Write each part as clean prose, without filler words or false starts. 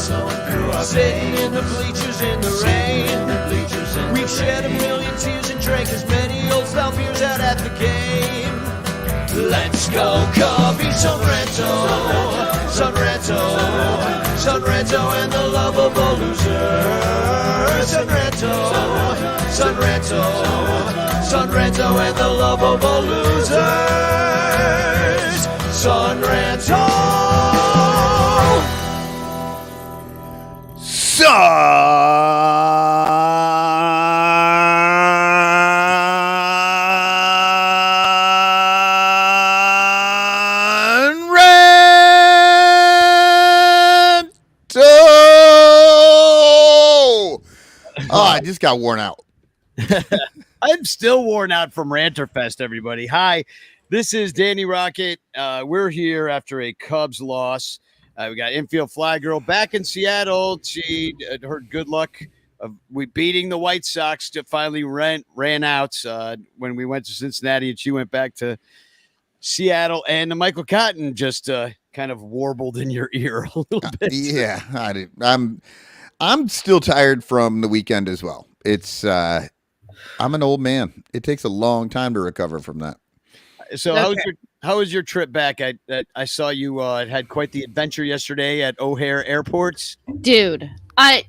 Sitting in the bleachers in the rain. We've shed a million tears and drank as many old style beers out at the game. Let's go Cubbies, Son Ranto, Son Ranto, Son Ranto and the lovable losers. Son Ranto, Son Ranto, Son Ranto and the lovable losers. Son Ranto. I just got worn out. I'm still worn out from Ranterfest, everybody. Hi, this is Danny Rocket. We're here after a Cubs loss. We got infield fly girl back in Seattle. She heard good luck of we beating the White Sox to finally ran out when we went to Cincinnati, and she went back to Seattle. And the Michael Cotton just kind of warbled in your ear a little bit. Yeah, I did. I'm still tired from the weekend as well. It's I'm an old man. It takes a long time to recover from that. So how was your trip back? I saw you had quite the adventure yesterday at O'Hare Airport. Dude, it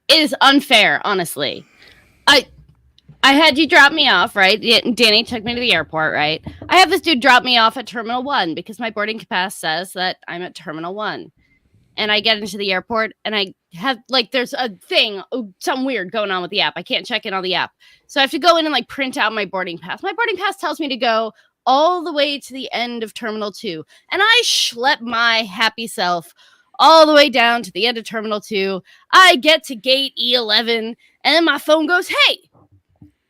is unfair, honestly. I had you drop me off, right? Danny took me to the airport, right? I have this dude drop me off at Terminal 1 because my boarding pass says that I'm at Terminal 1. And I get into the airport and I have there's a thing, something weird going on with the app. I can't check in on the app. So I have to go in and print out my boarding pass. My boarding pass tells me to go all the way to the end of Terminal 2. And I schlep my happy self all the way down to the end of Terminal 2. I get to gate E11 and then my phone goes, "Hey,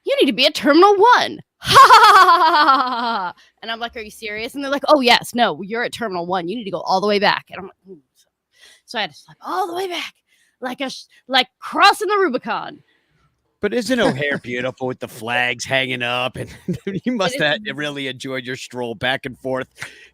you need to be at Terminal 1. Ha ha ha ha. And I'm like, "Are you serious?" And they're like, "Oh, yes. No, you're at Terminal 1. You need to go all the way back." And I'm like, "Ooh." So I had to slap all the way back, like crossing the Rubicon. But isn't O'Hare beautiful with the flags hanging up? And you must have really enjoyed your stroll back and forth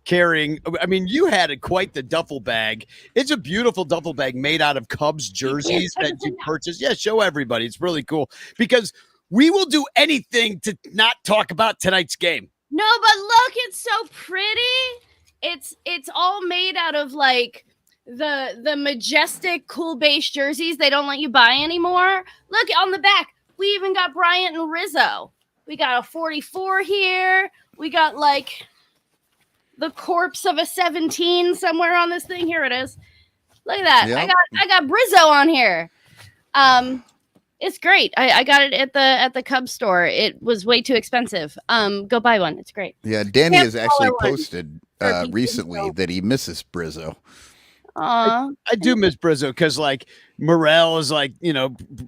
carrying. I mean, you had quite the duffel bag. It's a beautiful duffel bag made out of Cubs jerseys that you purchased. Yeah, show everybody. It's really cool because we will do anything to not talk about tonight's game. No, but look, it's so pretty. It's all made out of the majestic cool base jerseys they don't let you buy anymore. Look on the back. We even got Bryant and Rizzo. We got a 44 here. We got the corpse of a 17 somewhere on this thing. Here it is. Look at that. Yep. I got Brizzo on here. It's great. I got it at the Cubs store. It was way too expensive. Go buy one. It's great. Yeah, Danny has actually posted recently that he misses Brizzo. I do miss Brizzo because Morel is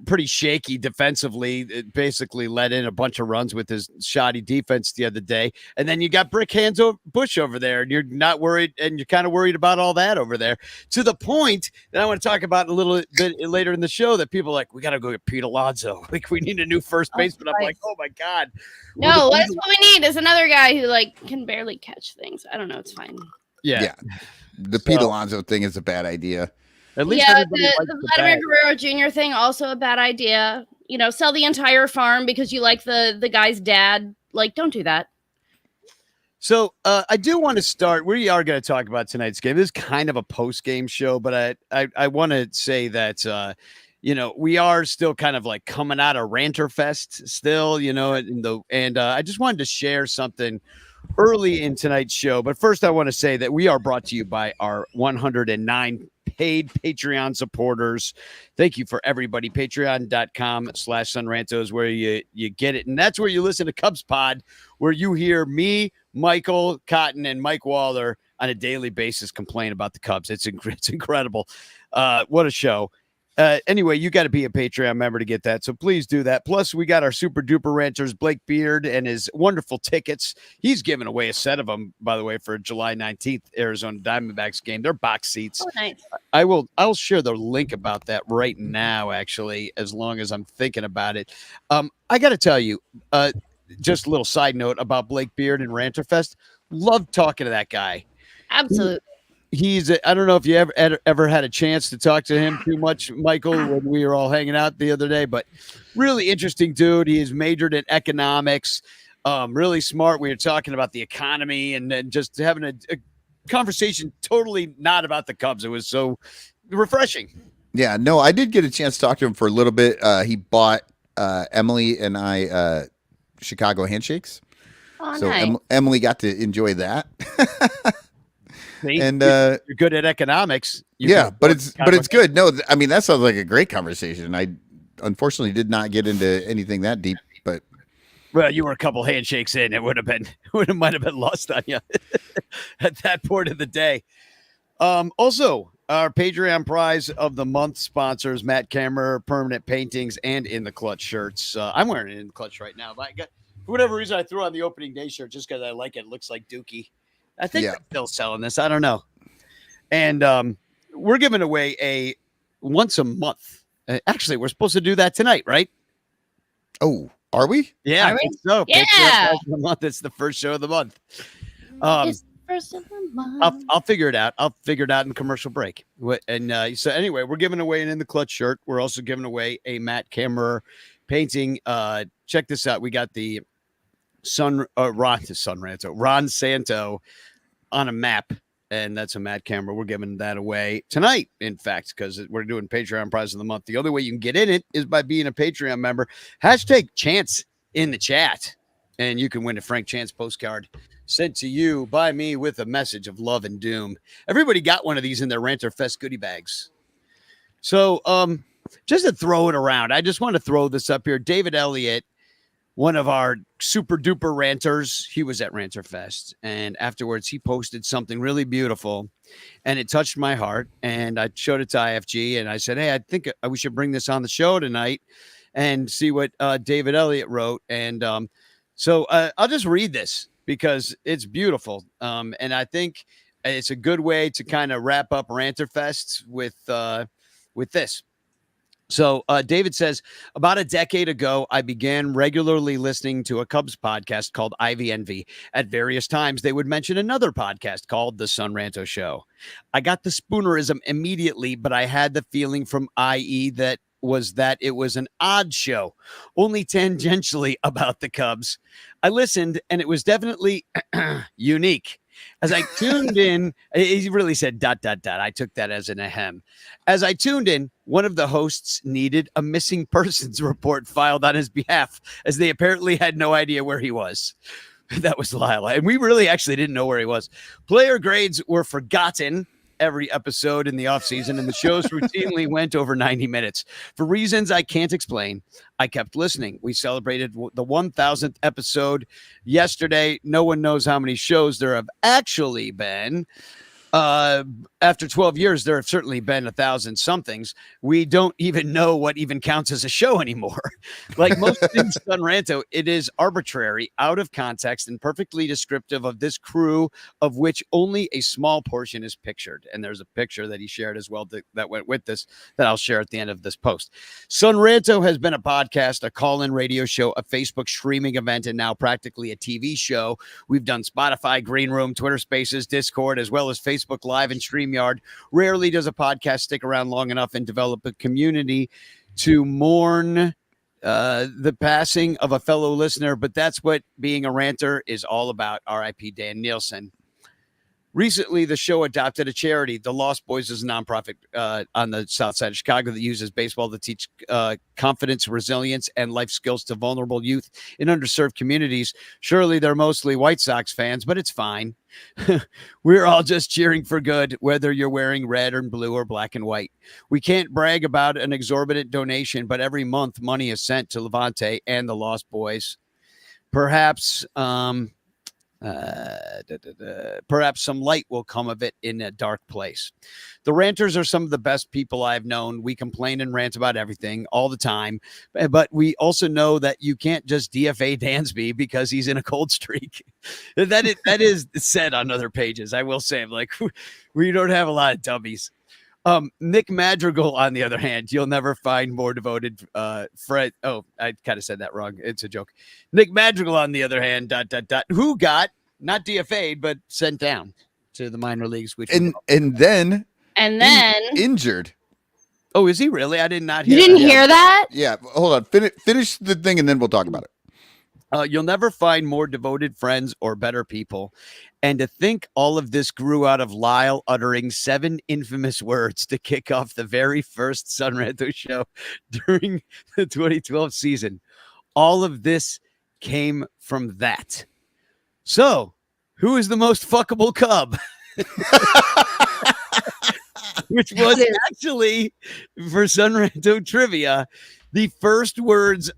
pretty shaky defensively. It basically let in a bunch of runs with his shoddy defense the other day. And then you got Brick Hands Bush over there, and you're not worried, and you're kind of worried about all that over there. To the point that I want to talk about a little bit later in the show that people are like, we got to go get Pete Alonso. We need a new first baseman. I'm like, oh my God. No, that's what we need is another guy who can barely catch things. I don't know. It's fine. Yeah. The Pete Alonso thing is a bad idea. At least the Vladimir Guerrero Jr. thing, also a bad idea. Sell the entire farm because you like the guy's dad. Don't do that. So I do want to start. We are going to talk about tonight's game. This is kind of a post-game show, but I want to say that we are still kind of coming out of Ranterfest still, and I just wanted to share something early in tonight's show. But first, I want to say that we are brought to you by our 109 paid Patreon supporters. Thank you for everybody. Patreon.com/SunRanto is where you get it. And that's where you listen to Cubs Pod, where you hear me, Michael Cotton, and Mike Waller on a daily basis complain about the Cubs. It's incredible. What a show. Anyway, you got to be a Patreon member to get that. So please do that. Plus, we got our super duper ranchers, Blake Beard and his wonderful tickets. He's giving away a set of them, by the way, for July 19th, Arizona Diamondbacks game. They're box seats. Oh, nice. I'll share the link about that right now, actually, as long as I'm thinking about it. I got to tell you, just a little side note about Blake Beard and Ranterfest. Love talking to that guy. Absolutely. I don't know if you ever had a chance to talk to him too much, Michael, when we were all hanging out the other day, but really interesting dude. He is majored in economics, really smart. We were talking about the economy and just having a conversation totally not about the Cubs. It was so refreshing. Yeah, no, I did get a chance to talk to him for a little bit. He bought Emily and I Chicago handshakes. Oh, So nice. Emily got to enjoy that. See? And you're good at economics. but it's good. No, I mean, that sounds like a great conversation. I unfortunately did not get into anything that deep, but well, you were a couple handshakes in. It might have been lost on you at that point of the day. Also, our Patreon prize of the month sponsors Matt Camera, Permanent Paintings, and In the Clutch shirts. I'm wearing it In the Clutch right now, but for whatever reason, I threw on the opening day shirt just because I like it. It looks like Dookie. I think they're still selling this. I don't know. And we're giving away a once a month. Actually, we're supposed to do that tonight, right? oh, are we? Yeah, Are we? I think so. Yeah. Patreon prize of the month. It's the first show of the month. It's the first of the month. I'll figure it out. I'll figure it out in commercial break. And so anyway, we're giving away an In the Clutch shirt. We're also giving away a Matt Camera painting. Check this out. We got the Ron Santo on a map, and that's a Matt Camera. We're giving that away tonight, in fact, because we're doing Patreon prize of the month. The only way you can get in it is by being a Patreon member. Hashtag Chance in the chat, and you can win a Frank Chance postcard sent to you by me with a message of love and doom. Everybody got one of these in their Ranter Fest goodie bags. So just to throw it around, I just want to throw this up here. David Elliott, one of our super duper ranters, he was at Ranter Fest, and afterwards he posted something really beautiful, and it touched my heart. And I showed it to IFG, and I said, "Hey, I think we should bring this on the show tonight and see what David Elliott wrote." And so I'll just read this because it's beautiful, and I think it's a good way to kind of wrap up Ranter Fest with this. So David says, about a decade ago, I began regularly listening to a Cubs podcast called Ivy Envy. At various times, they would mention another podcast called The Son Ranto Show. I got the spoonerism immediately, but I had the feeling from IE that it was an odd show, only tangentially about the Cubs. I listened, and it was definitely unique. As I tuned in, he really said ... I took that as an ahem. As I tuned in, one of the hosts needed a missing persons report filed on his behalf, as they apparently had no idea where he was. That was Lila. And we really actually didn't know where he was. Player grades were forgotten every episode in the offseason, and the shows routinely went over 90 minutes. For reasons I can't explain, I kept listening. We celebrated the 1,000th episode yesterday. No one knows how many shows there have actually been. After 12 years, there have certainly been 1,000 somethings. We don't even know what even counts as a show anymore. Like most things on Ranto, it is arbitrary, out of context, and perfectly descriptive of this crew, of which only a small portion is pictured. And there's a picture that he shared as well that went with this that I'll share at the end of this post. Son Ranto has been a podcast, a call-in radio show, a Facebook streaming event, and now practically a TV show. We've done Spotify, Green Room, Twitter Spaces, Discord, as well as Facebook Live and StreamYard. Rarely does a podcast stick around long enough and develop a community to mourn the passing of a fellow listener, but that's what being a ranter is all about. RIP Dan Nielsen. Recently, the show adopted a charity. The Lost Boys is a nonprofit on the south side of Chicago that uses baseball to teach confidence, resilience, and life skills to vulnerable youth in underserved communities. Surely they're mostly White Sox fans, but it's fine. We're all just cheering for good, whether you're wearing red or blue or black and white. We can't brag about an exorbitant donation, but every month money is sent to Levante and the Lost Boys. Perhaps some light will come of it in a dark place. The ranters are some of the best people I've known. We complain and rant about everything all the time, but we also know that you can't just DFA Dansby because he's in a cold streak. That is said on other pages. I will say, like, we don't have a lot of dummies. Nick Madrigal, on the other hand, you'll never find more devoted Fred. Oh, I kind of said that wrong. It's a joke. Nick Madrigal, on the other hand, who got not DFA'd, but sent down. to the minor leagues. Which and then injured. oh, is he really? I did not you hear. didn't that. hear that? Yeah, hold on. Finish the thing, and then we'll talk about it. You'll never find more devoted friends or better people. And to think all of this grew out of Lyle uttering 7 infamous words to kick off the very first Sun Ranto show during the 2012 season. All of this came from that. So, who is the most fuckable Cub? Which was actually, for Sun Ranto trivia, the first words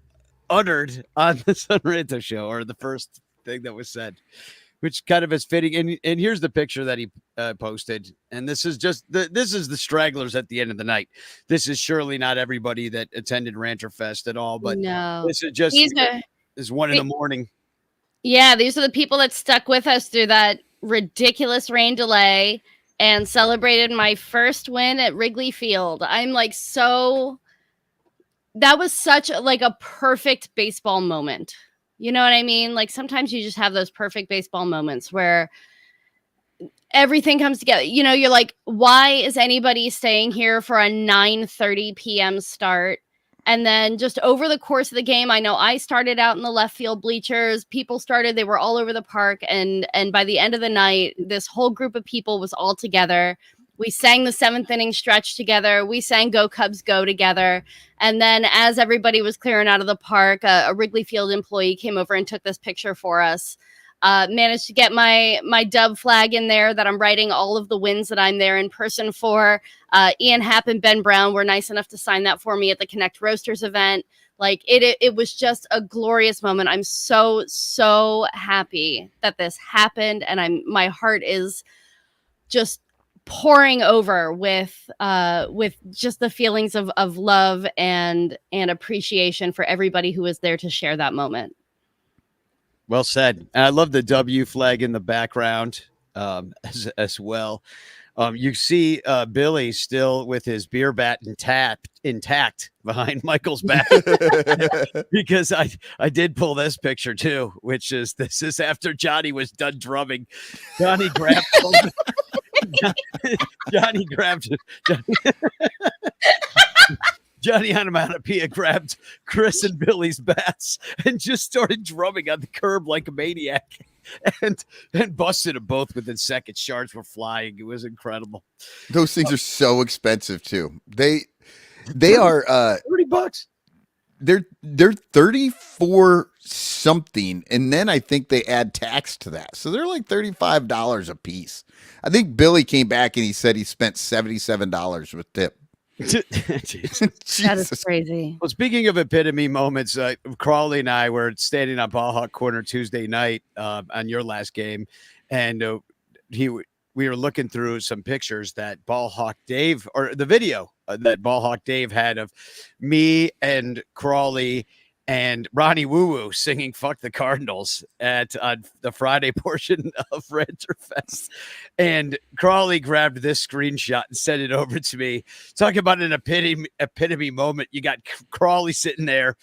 uttered on the Sun Ranto show, or the first thing that was said, which kind of is fitting. And here's the picture that he posted. And this is just this is the stragglers at the end of the night. This is surely not everybody that attended Ranter Fest at all, but No. this is just is 1 in the morning. Yeah, these are the people that stuck with us through that ridiculous rain delay and celebrated my first win at Wrigley Field. I'm like that was such a perfect baseball moment. You know what I mean? Like sometimes you just have those perfect baseball moments where everything comes together. You know, you're like, why is anybody staying here for a 9:30 p.m. start? And then just over the course of the game, I know I started out in the left field bleachers. People started, they were all over the park. And by the end of the night, this whole group of people was all together. We sang the 7th inning stretch together. We sang Go Cubs Go together. And then as everybody was clearing out of the park, a Wrigley Field employee came over and took this picture for us. Managed to get my dub flag in there that I'm writing all of the wins that I'm there in person for. Ian Happ and Ben Brown were nice enough to sign that for me at the Connect Roasters event. Like it was just a glorious moment. I'm so happy that this happened. And my heart is just pouring over with just the feelings of love and appreciation for everybody who was there to share that moment. Well said. And I love the W flag in the background as well. You see Billy still with his beer bat intact behind Michael's back because I did pull this picture too, which is this is after Johnny was done drumming. Johnny grabbed Johnny grabbed Johnny Onomatopoeia grabbed Chris and Billy's bats and just started drumming on the curb like a maniac and busted them both within seconds. Shards were flying. It was incredible. Those things are so expensive too. They are $30. They're 34 something, and then I think they add tax to that. So they're like $35 a piece. I think Billy came back and he said he spent $77 with tip. That is crazy. Well, speaking of epitome moments, Crawley and I were standing on Ball Hawk Corner Tuesday night on your last game, and we were looking through some pictures that Ball Hawk Dave, or the video that Ball Hawk Dave had of me and Crawley and Ronnie Woo Woo singing "Fuck the Cardinals" at the Friday portion of Ranter Fest. And Crawley grabbed this screenshot and sent it over to me. Talking about an epitome moment. You got Crawley sitting there,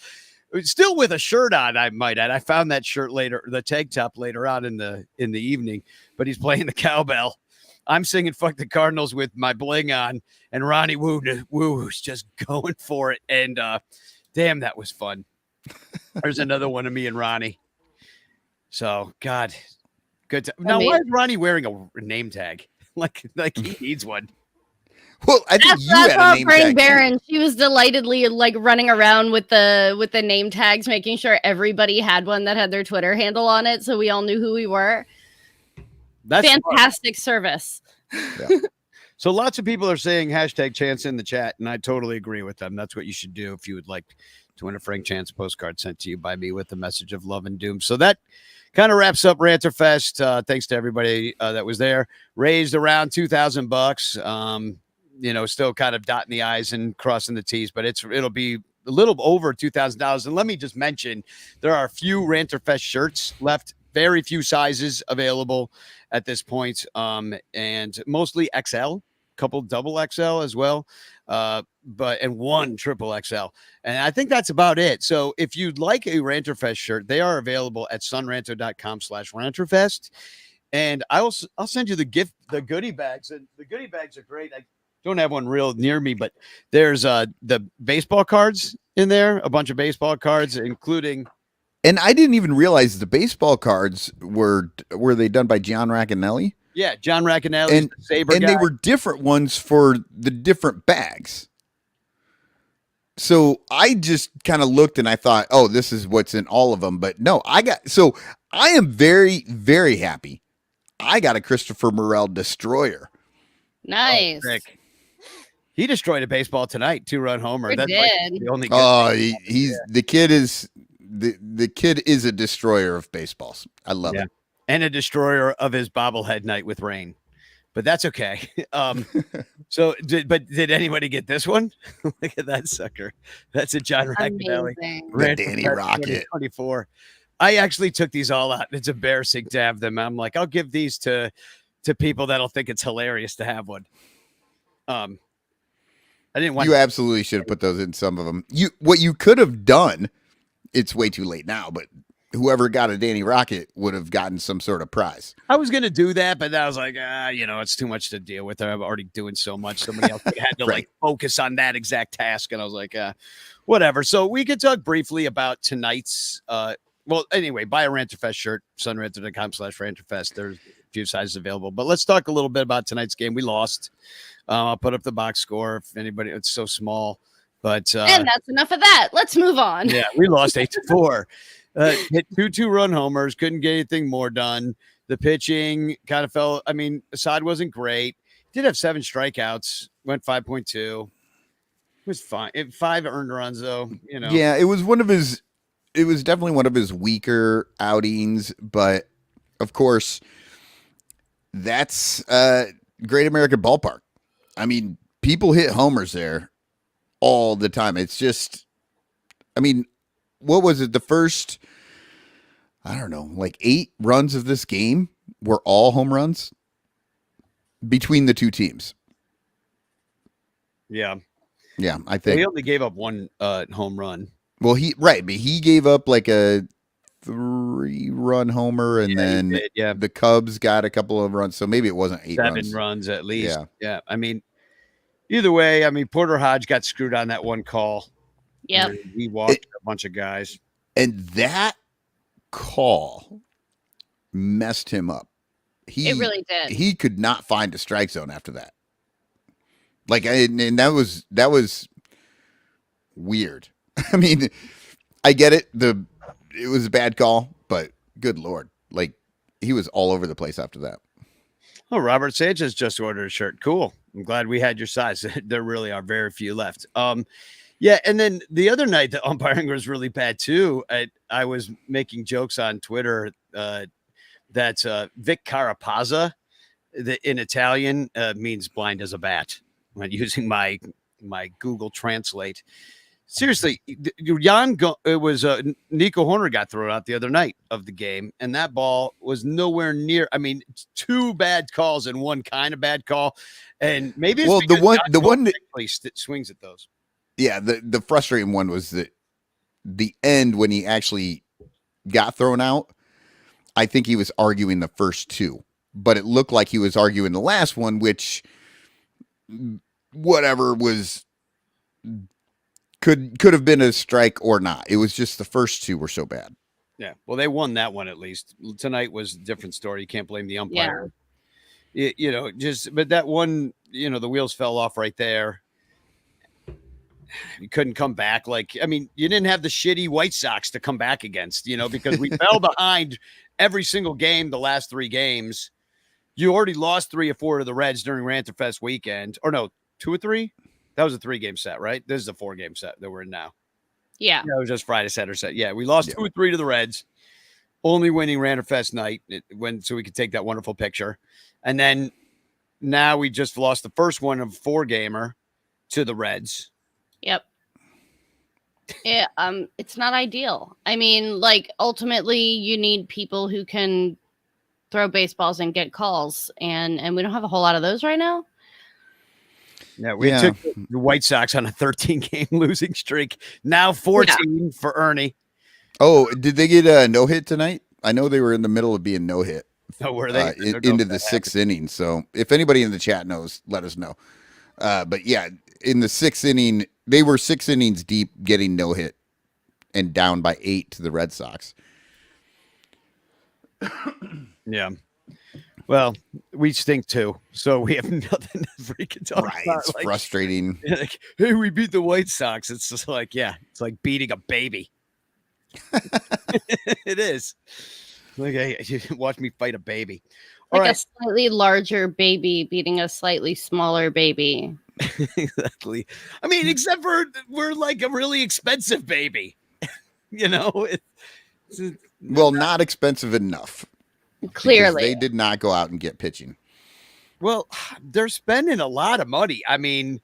still with a shirt on, I might add. I found that shirt later, the tank top later on in the evening, but he's playing the cowbell. I'm singing "Fuck the Cardinals" with my bling on, and Ronnie Woo Woo's just going for it. And damn, that was fun. There's another one of me and Ronnie. So, God, good. Now, why is Ronnie wearing a name tag? Like he needs one. Well, I think you had a name tag. Barron, she was delightedly like running around with the name tags, making sure everybody had one that had their Twitter handle on it, so we all knew who we were. That's fantastic service. Yeah. So lots of people are saying #Chance in the chat, and I totally agree with them. That's what you should do if you would like to win a Frank Chance postcard sent to you by me with a message of love and doom. So that kind of wraps up Ranter Fest. Thanks to everybody that was there. Raised around $2,000. Still kind of dotting the I's and crossing the T's, but it'll be a little over $2,000. And let me just mention, there are a few Ranter Fest shirts left. Very few sizes available at this point, and mostly XL. Couple double XL as well, and one triple XL. And I think that's about it. So if you'd like a Ranterfest shirt, they are available at sunranto.com/Ranterfest. And I'll send you the goodie bags, and the goodie bags are great. I don't have one real near me, but there's the baseball cards in there, a bunch of baseball cards, including. And I didn't even realize the baseball cards were they done by John Racanelli? Yeah, John Racanelli, And the Saber and guy. they were different ones for the different bags. So I just kind of looked and I thought, oh, this is what's in all of them. But no, I am very, very happy. I got a Christopher Morel Destroyer. Nice. Oh, Rick. He destroyed a baseball tonight, 2-run homer. Sure That's did. like the only. He's the kid is the kid is a destroyer of baseballs. I love it. And a destroyer of his bobblehead night with rain. But that's okay. Did anybody get this one? Look at that sucker. That's a John Racanelli. The Danny Rocket. 24. I actually took these all out. It's embarrassing to have them. I'm like, I'll give these to people that'll think it's hilarious to have one. I didn't want. You absolutely should have put those in some of them. What you could have done. It's way too late now, but whoever got a Danny Rocket would have gotten some sort of prize. I was going to do that, but I was like, it's too much to deal with. I'm already doing so much. Somebody else had to like focus on that exact task. And I was like, whatever. So we could talk briefly about tonight's, well, anyway, buy a Ranterfest shirt, sunranter.com/Ranterfest. There's a few sizes available, but let's talk a little bit about tonight's game. We lost. I'll put up the box score if anybody, it's so small, but, and that's enough of that. Let's move on. Yeah, we lost 8-4. Hit 2 2-run homers, couldn't get anything more done. The pitching kind of fell. I mean, Assad wasn't great. Did have 7 strikeouts, went 5.2. It was fine. 5 earned runs, though. Yeah, it was definitely one of his weaker outings, but of course, that's Great American Ballpark. I mean, people hit homers there all the time. It's just, I mean, what was it? The first, I don't know, like 8 runs of this game were all home runs between the two teams. Yeah. Yeah, I think. He only gave up 1 home run. Well, but he gave up like a 3-run homer, and then the Cubs got a couple of runs, so maybe it wasn't 8 7 runs. runs at least. Yeah. I mean, either way, Porter Hodge got screwed on that one call. Yep. He walked a bunch of guys. And that call messed him up. It really did. He could not find a strike zone after that. Like, and that was weird. I mean, I get it. It was a bad call, but good Lord. Like, he was all over the place after that. Oh, Robert Sanchez just ordered a shirt. Cool. I'm glad we had your size. There really are very few left. Yeah, and then the other night, the umpiring was really bad too. I was making jokes on Twitter that Vic Carapazza, in Italian, means blind as a bat. When using my Google Translate. Seriously, it was Nico Horner got thrown out the other night of the game, and that ball was nowhere near. I mean, 2 bad calls and 1 kind of bad call, and maybe it's the one that swings at those. Yeah, the frustrating one was the end when he actually got thrown out. I think he was arguing the first 2, but it looked like he was arguing the last one, which whatever was could have been a strike or not. It was just the first 2 were so bad. Yeah, well, they won that one at least. Tonight was a different story. You can't blame the umpire. Yeah. But that one, the wheels fell off right there. You couldn't come back. You didn't have the shitty White Sox to come back against, because we fell behind every single game the last 3 games. You already lost 3 or 4 to the Reds during Ranterfest weekend. Or no, 2 or 3? That was a 3-game set, right? This is a 4-game set that we're in now. Yeah. It was just Friday, Saturday set. Yeah, we lost 2 or 3 to the Reds. Only winning Ranterfest night so we could take that wonderful picture. And then now we just lost the first one of 4-gamer to the Reds. Yep. Yeah, it's not ideal. I mean, ultimately you need people who can throw baseballs and get calls, and we don't have a whole lot of those right now. Yeah, we took the White Sox on a 13-game losing streak. Now 14 for Ernie. Oh, did they get a no-hit tonight? I know they were in the middle of being no-hit. Oh, were they? into the sixth inning. So if anybody in the chat knows, let us know. But yeah, in the sixth inning, they were 6 innings deep, getting no hit and down by 8 to the Red Sox. Yeah. Well, we stink too, so we have nothing to freaking talk about. It's frustrating. Like, hey, we beat the White Sox. It's just like, yeah, it's like beating a baby. It is. Like, hey, you watch me fight a baby. All like right. a slightly larger baby beating a slightly smaller baby. Exactly. I mean, except for we're like a really expensive baby. You know, Well, not expensive enough. Clearly, they did not go out and get pitching. Well, they're spending a lot of money. I mean,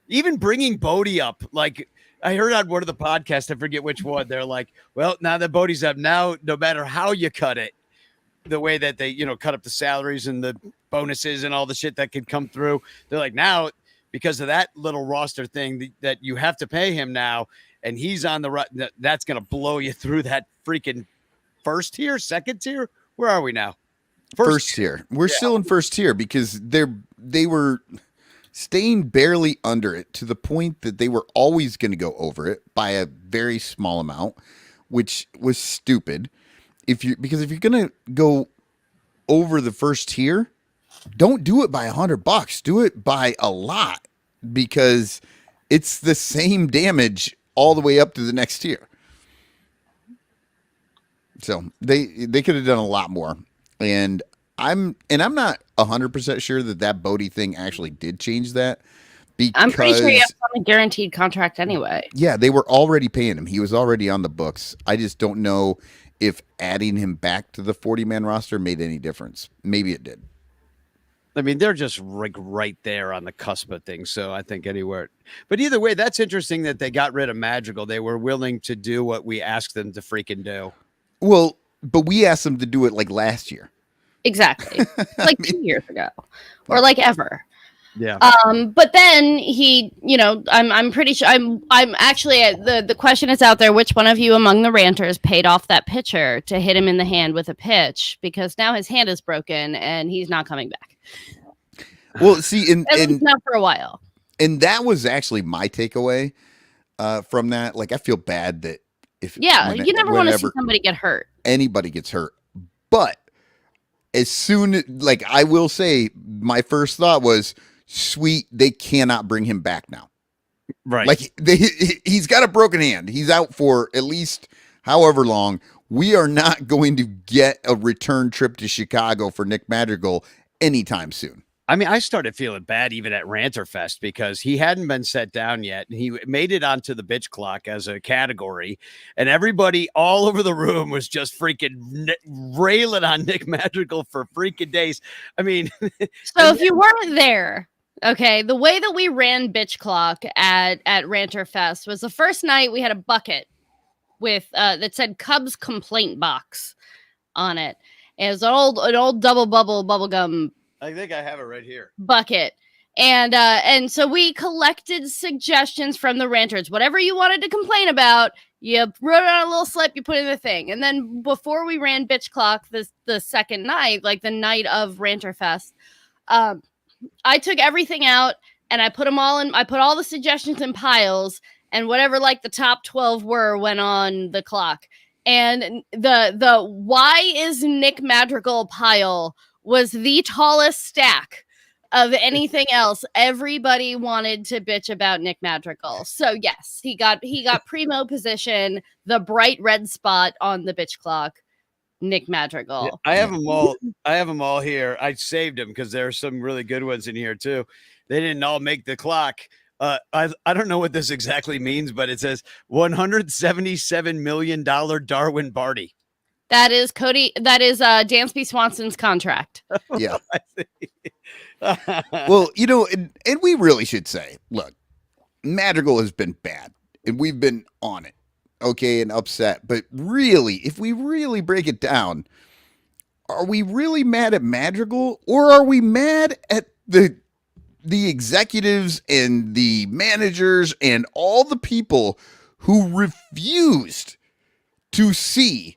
even bringing Bodie up, like I heard on one of the podcasts, I forget which one. They're like, well, now that Bodie's up, now no matter how you cut it, the way that they, cut up the salaries and the bonuses and all the shit that could come through, they're like, now because of that little roster thing that you have to pay him now, and he's on the that's going to blow you through that freaking first tier, second tier. Where are we now? First tier. We're still in first tier because they were staying barely under it to the point that they were always going to go over it by a very small amount, which was stupid. Because if you're going to go over the first tier, don't do it by $100. Do it by a lot because it's the same damage all the way up to the next tier. So they could have done a lot more. And I'm not 100% sure that Bodie thing actually did change that. Because, I'm pretty sure you have on a guaranteed contract anyway. Yeah, they were already paying him. He was already on the books. I just don't know if adding him back to the 40-man roster made any difference. Maybe it did. I mean, they're just like right there on the cusp of things. So I think anywhere. But either way, that's interesting that they got rid of Madrigal. They were willing to do what we asked them to freaking do. Well, but we asked them to do it like last year. Exactly. Like 2 years ago. Or like ever. Yeah. But then he, I'm pretty sure I'm actually the question is out there. Which one of you among the ranters paid off that pitcher to hit him in the hand with a pitch? Because now his hand is broken and he's not coming back. Well, see, and not for a while. And that was actually my takeaway from that. Like, I feel bad that you never want to see somebody get hurt. Anybody gets hurt. But as soon, like, I will say, my first thought was, sweet, they cannot bring him back now. Right. Like, he's got a broken hand. He's out for at least however long. We are not going to get a return trip to Chicago for Nick Madrigal anytime soon. I mean, I started feeling bad even at Ranter Fest because he hadn't been set down yet. And he made it onto the bitch clock as a category. And everybody all over the room was just freaking railing on Nick Madrigal for freaking days. I mean, so if you weren't there, okay, the way that we ran bitch clock at Ranter Fest was the first night we had a bucket with that said Cubs complaint box on it. It was an old double bubble gum. I think I have it right here. Bucket. And so we collected suggestions from the ranters. Whatever you wanted to complain about, you wrote it on a little slip, you put it in the thing. And then before we ran bitch clock the second night, like the night of Ranter Fest, I took everything out and I put them all in. I put all the suggestions in piles, and whatever like the top 12 went on the clock. And the why is Nick Madrigal pile was the tallest stack of anything else. Everybody wanted to bitch about Nick Madrigal. So yes, he got primo position, the bright red spot on the bitch clock. Nick Madrigal. Yeah, I have them all. I have them all here. I saved them because there are some really good ones in here too. They didn't all make the clock. I don't know what this exactly means, but it says $177 million Darwin Barty. That is Dansby Swanson's contract. Yeah. Well, and we really should say, look, Madrigal has been bad and we've been on it. Okay. And upset. But really, if we really break it down, are we really mad at Madrigal or are we mad at the executives and the managers and all the people who refused to see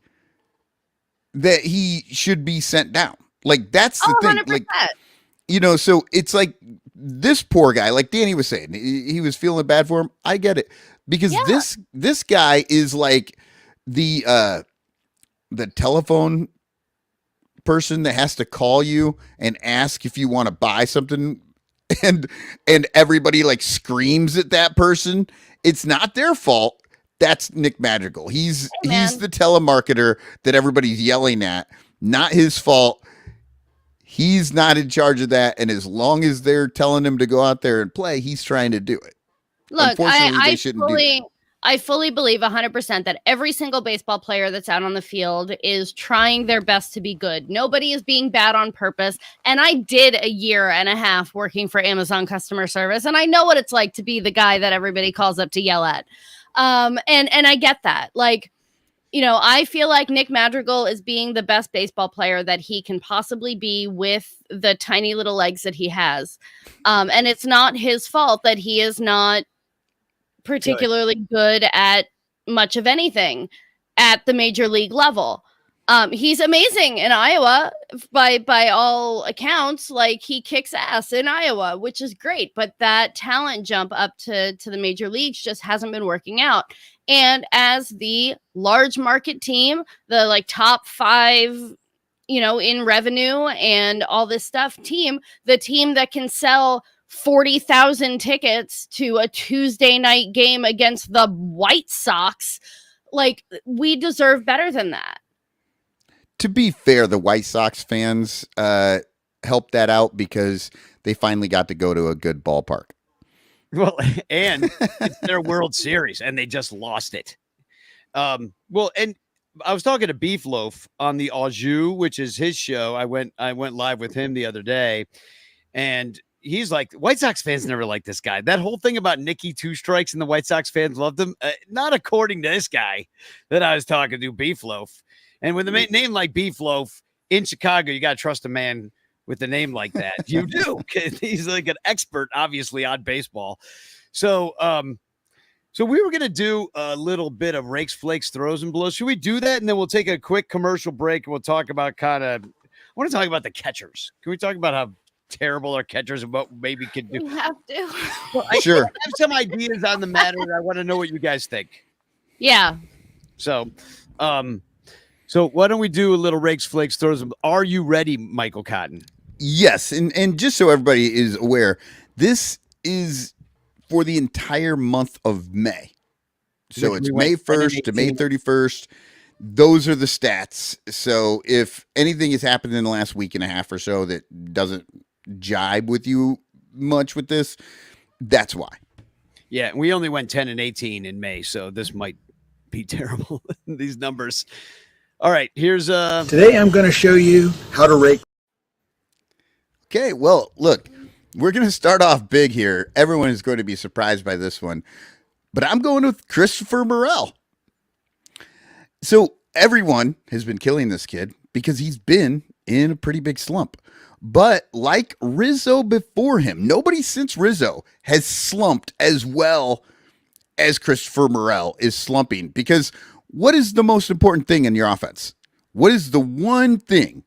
that he should be sent down? Like that's the Oh, thing. 100%. Like, so it's like this poor guy, like Danny was saying, he was feeling bad for him. I get it. Because Yeah. this guy is like the telephone person that has to call you and ask if you want to buy something, and everybody like screams at that person. It's not their fault. That's Nick Madrigal. He's the telemarketer that everybody's yelling at. Not his fault. He's not in charge of that, and as long as they're telling him to go out there and play, he's trying to do it. Look, Unfortunately, they shouldn't do that. I fully believe 100% that every single baseball player that's out on the field is trying their best to be good. Nobody is being bad on purpose. And I did a year and a half working for Amazon customer service, and I know what it's like to be the guy that everybody calls up to yell at. And I get that. Like, I feel like Nick Madrigal is being the best baseball player that he can possibly be with the tiny little legs that he has. And it's not his fault that he is not particularly good at much of anything at the major league level. He's amazing in Iowa by all accounts. Like, he kicks ass in Iowa, which is great, but that talent jump up to the major leagues just hasn't been working out. And as the large market team, the like top 5, in revenue and all this stuff team, the team that can sell 40,000 tickets to a Tuesday night game against the White Sox, like, we deserve better than that. To be fair, the White Sox fans helped that out because they finally got to go to a good ballpark. Well, and it's their World Series, and they just lost it. Well, and I was talking to Beef Loaf on the Au Jus, which is his show. I went live with him the other day, and he's like, White Sox fans never liked this guy. That whole thing about Nicky Two Strikes and the White Sox fans loved him. Not according to this guy that I was talking to, Beef Loaf. And with a name like Beef Loaf in Chicago, you got to trust a man with a name like that. You do. He's like an expert, obviously, on baseball. So, so we were going to do a little bit of rakes, flakes, throws, and blows. Should we do that? And then we'll take a quick commercial break. And we'll talk about I want to talk about the catchers. Can we talk about how terrible our catchers and what maybe could do? You have to. Well, I Sure. have some ideas on the matter. I want to know what you guys think. Yeah. So why don't we do a little rakes, flakes, throws? Are you ready, Michael Cotton? Yes, and just so everybody is aware, this is for the entire month of May. So it's May 1st to May 31st. Those are the stats. So if anything has happened in the last week and a half or so that doesn't jibe with you much with this, that's why. Yeah, we only went 10 and 18 in May, so this might be terrible, these numbers. All right, here's Today I'm going to show you how to rake. Okay, well, look, we're going to start off big here. Everyone is going to be surprised by this one, but I'm going with Christopher Morel. So everyone has been killing this kid because he's been in a pretty big slump. But like Rizzo before him, nobody since Rizzo has slumped as well as Christopher Morel is slumping. Because what is the most important thing in your offense? What is the one thing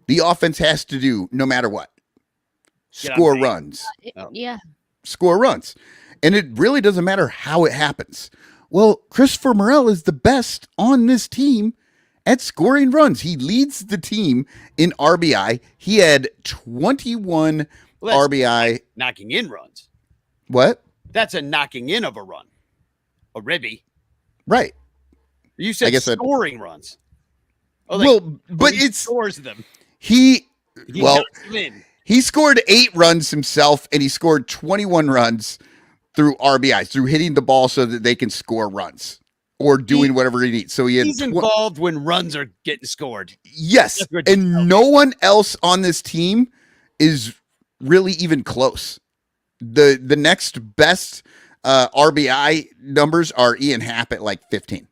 the offense has to do no matter what? Score runs. Yeah. Score runs. And it really doesn't matter how it happens. Well, Christopher Morel is the best on this team at scoring runs. He leads the team in RBI. He had 21 RBI. Knocking in runs. What? That's a knocking in of a run. A ribby. Right. You said scoring runs. Oh, well, but he it's scores them. He scored 8 runs himself, and he scored 21 runs through RBIs, through hitting the ball so that they can score runs or doing whatever he needs. So he's involved when runs are getting scored. Yes, and no one else on this team is really even close. The next best RBI numbers are Ian Happ at like 15.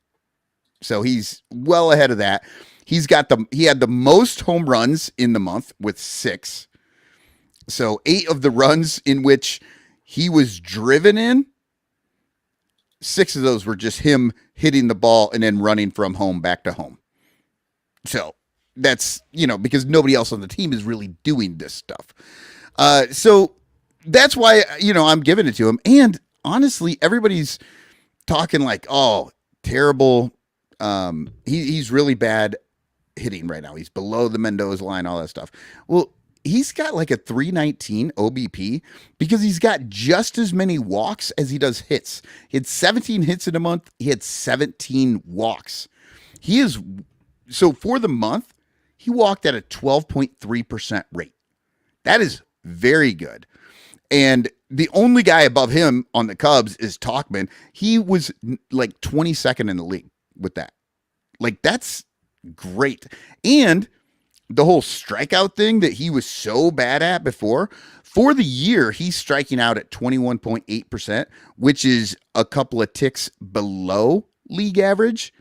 So he's well ahead of that. He had the most home runs in the month with 6. So 8 of the runs in which he was driven in, 6 of those were just him hitting the ball and then running from home back to home. So that's, because nobody else on the team is really doing this stuff. So that's why, I'm giving it to him. And honestly, everybody's talking like, oh, terrible. He's really bad hitting right now. He's below the Mendoza line, all that stuff. Well, he's got like a 319 OBP because he's got just as many walks as he does hits. He had 17 hits in a month. He had 17 walks. So for the month, he walked at a 12.3% rate. That is very good. And the only guy above him on the Cubs is Tauchman. He was like 22nd in the league with that. Like, that's great. And the whole strikeout thing that he was so bad at before, for the year, he's striking out at 21.8%, which is a couple of ticks below league average.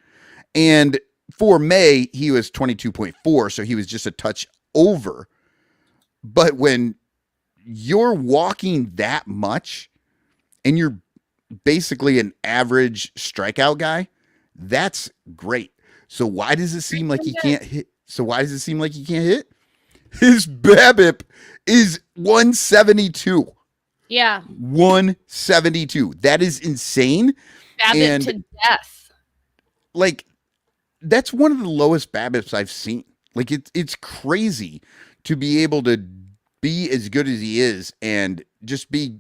And for May, he was 22.4, so he was just a touch over. But when you're walking that much and you're basically an average strikeout guy, that's great. So why does it seem like he can't hit? His BABIP is 172. Yeah. 172. That is insane. BABIP to death. Like, that's one of the lowest BABIPs I've seen. Like, it's crazy to be able to be as good as he is and just be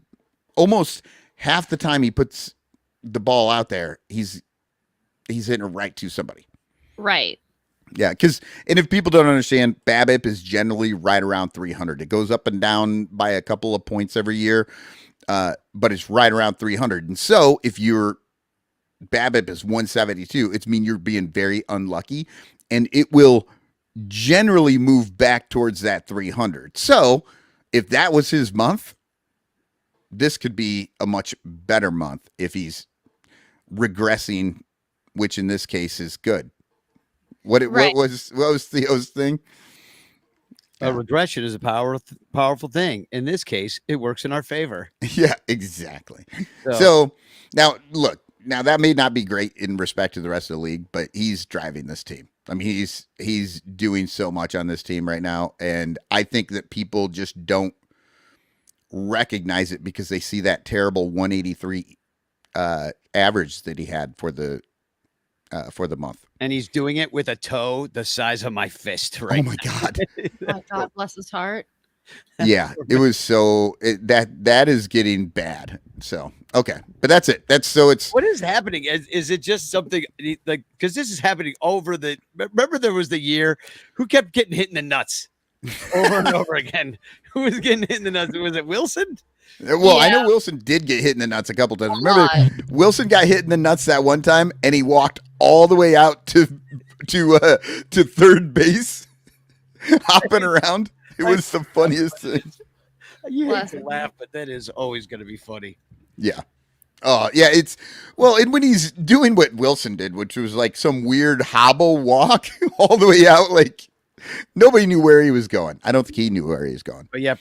almost half the time he puts the ball out there, he's hitting it right to somebody. Right. Yeah, and if people don't understand, BABIP is generally right around 300. It goes up and down by a couple of points every year, but it's right around 300. And so if your BABIP is 172, it's mean you're being very unlucky, and it will generally move back towards that 300. So if that was his month, this could be a much better month if he's regressing, which in this case is good. What was Theo's thing? Regression is a powerful thing. In this case, it works in our favor. Yeah, exactly. So now look, that may not be great in respect to the rest of the league, but he's driving this team. I mean, he's doing so much on this team right now, and I think that people just don't recognize it because they see that terrible 183 average that he had for the month. And he's doing it with a toe the size of my fist, right? Oh my God. Oh, God bless his heart. Yeah, it was that is getting bad. So, okay. But that's it. What is happening? Is it just something like, because this is happening remember there was the year who kept getting hit in the nuts over and over again? Who was getting hit in the nuts? Was it Wilson? Well, yeah. I know Wilson did get hit in the nuts a couple times. Remember, Wilson got hit in the nuts that one time, and he walked all the way out to third base, hopping around. It was the funniest thing. You hate to laugh, but that is always going to be funny. Yeah. Oh, yeah. And when he's doing what Wilson did, which was like some weird hobble walk all the way out, like nobody knew where he was going. I don't think he knew where he was going. But yeah,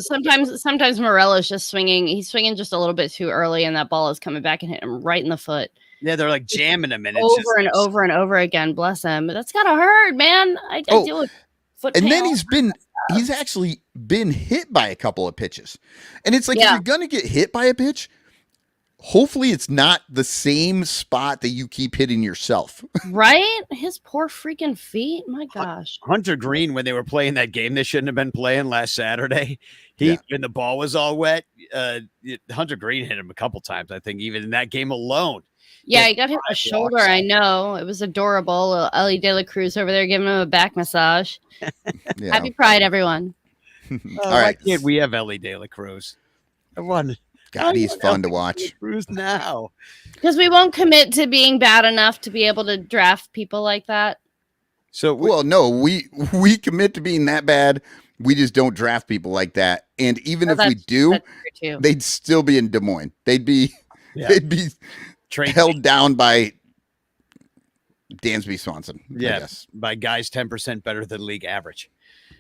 sometimes Morello's just swinging. He's swinging just a little bit too early, and that ball is coming back and hitting him right in the foot. Yeah, they're like jamming him, and over and over again. Bless him. That's gotta hurt, man. I deal with foot and pain. Then he's actually been hit by a couple of pitches, and it's like if you're gonna get hit by a pitch, hopefully it's not the same spot that you keep hitting yourself. Right? His poor freaking feet. My gosh. Hunter Green, when they were playing that game they shouldn't have been playing last Saturday, when the ball was all wet, Hunter Green hit him a couple times, I think, even in that game alone. Yeah, he got hit in the shoulder. I know. It was adorable. Ellie De La Cruz over there giving him a back massage. Yeah. Happy Pride, everyone. All right. Why can't we have Ellie De La Cruz? God, he's fun to watch. Cruz now. Because we won't commit to being bad enough to be able to draft people like that. So, we commit to being that bad. We just don't draft people like that. And even if we do, they'd still be in Des Moines. They'd be held down by Dansby Swanson. Yes, by guys 10% better than league average.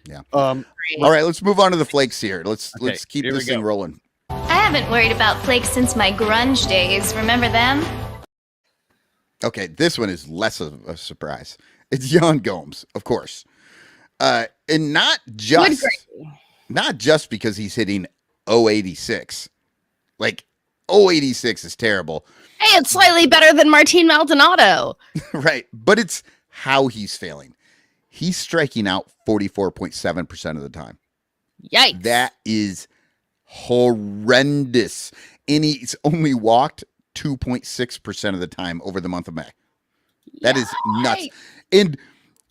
Yeah. All right, let's move on to the flakes here. Let's keep this thing rolling. I haven't worried about flakes since my grunge days. Remember them? Okay, this one is less of a surprise. It's Jan Gomes, of course. And not just because he's hitting 086. Like 086 is terrible. Hey, it's slightly better than Martin Maldonado. Right. But it's how he's failing. He's striking out 44.7% of the time. Yikes. That is horrendous. And he's only walked 2.6% of the time over the month of May. That is nuts. And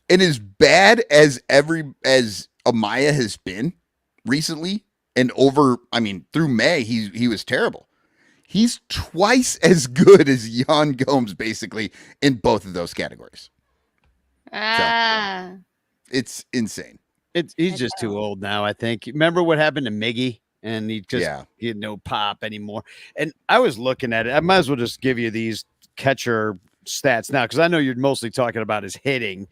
as bad as Amaya has been recently and through May, he was terrible. He's twice as good as Jan Gomes basically in both of those categories. So, it's insane. He's just too old now, I think. Remember what happened to Miggy? And he had no pop anymore. And I was looking at it. I might as well just give you these catcher stats now, because I know you're mostly talking about his hitting,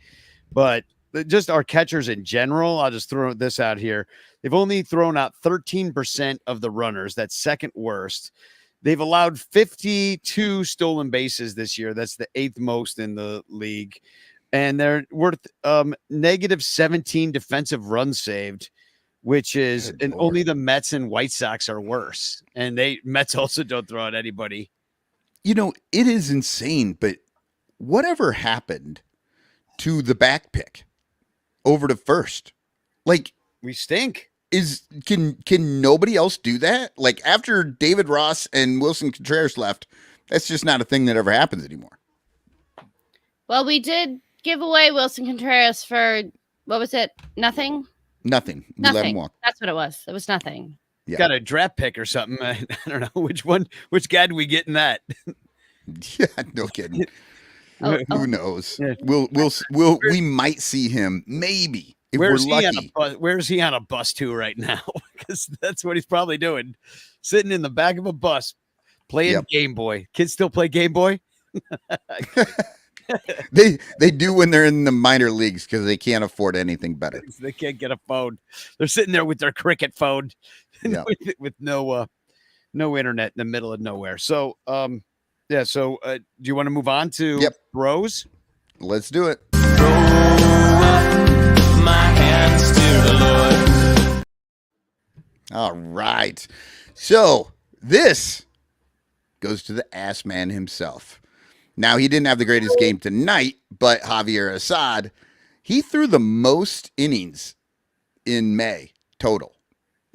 but just our catchers in general. I'll just throw this out here. They've only thrown out 13% of the runners. That's second worst. They've allowed 52 stolen bases this year. That's the 8th most in the league. And they're worth negative 17 defensive runs saved, which is, and only the Mets and White Sox are worse. And Mets also don't throw out anybody. You know, it is insane, but whatever happened to the back pick over to first? Like, we stink. Can nobody else do that? Like, after David Ross and Wilson Contreras left, that's just not a thing that ever happens anymore. Well, we did give away Wilson Contreras for, what was it? Nothing. We let him walk. That's what it was. It was nothing. Yeah. Got a draft pick or something. I don't know which guy do we get in that? Yeah, no kidding. Who knows? Yeah. We might see him maybe if Where's we're lucky. Where's he on a bus to right now? Because that's what he's probably doing, sitting in the back of a bus playing Game Boy. Kids still play Game Boy. They do when they're in the minor leagues because they can't afford anything better. They can't get a phone. They're sitting there with their cricket phone, with no internet in the middle of nowhere. So So do you want to move on to Bros? Let's do it. My hands to the Lord. All right. So this goes to the ass man himself. Now, he didn't have the greatest game tonight, but Javier Assad, he threw the most innings in May total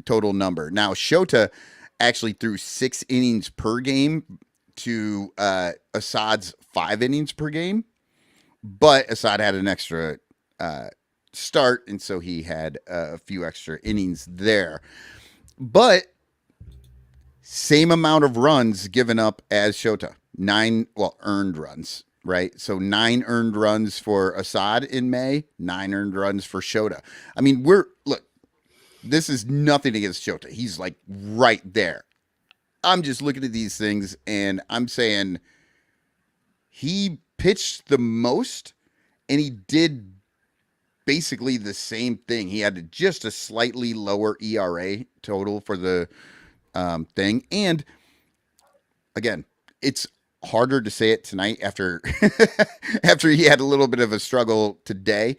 number. Now, Shota actually threw 6 innings per game to Assad's 5 innings per game, but Assad had an extra start, and so he had a few extra innings there. But same amount of runs given up as Shota. 9 earned runs, right? So 9 earned runs for Assad in May, 9 earned runs for Shota. I mean, look, this is nothing against Shota. He's like right there. I'm just looking at these things and I'm saying he pitched the most and he did basically the same thing. He had just a slightly lower ERA total for the thing. And again, it's harder to say it tonight after he had a little bit of a struggle today,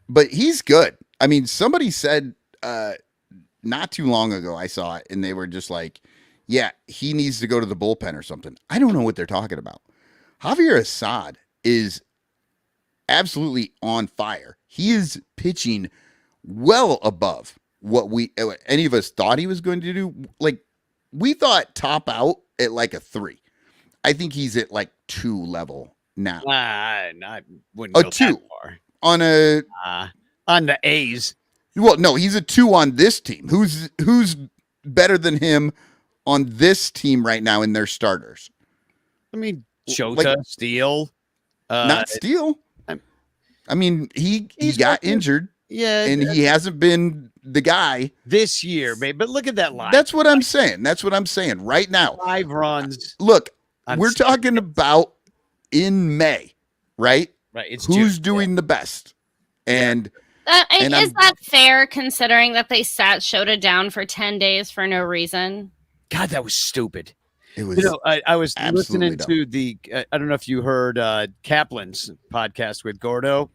but he's good. I mean, somebody said not too long ago, I saw it and they were just like, yeah, he needs to go to the bullpen or something. I don't know what they're talking about. Javier Assad is absolutely on fire. He is pitching well above what any of us thought he was going to do. Like, we thought top out at like a 3. I think he's at like 2 level now. I wouldn't go 2 that far. On the A's. Well, no, he's a 2 on this team. Who's better than him on this team right now in their starters? I mean, Shota, Steele. Not Steele. I mean, he got injured. Yeah. And he hasn't been the guy this year, babe. But look at that line. That's what I'm saying. That's what I'm saying right now. 5 runs. Look, we're talking about in May, right? Right. It's who's June. Doing the best. And is that fair considering that they sat Shota down for 10 days for no reason? God, that was stupid. It was You know, I was absolutely listening dumb. to the. I don't know if you heard Kaplan's podcast with Gordo.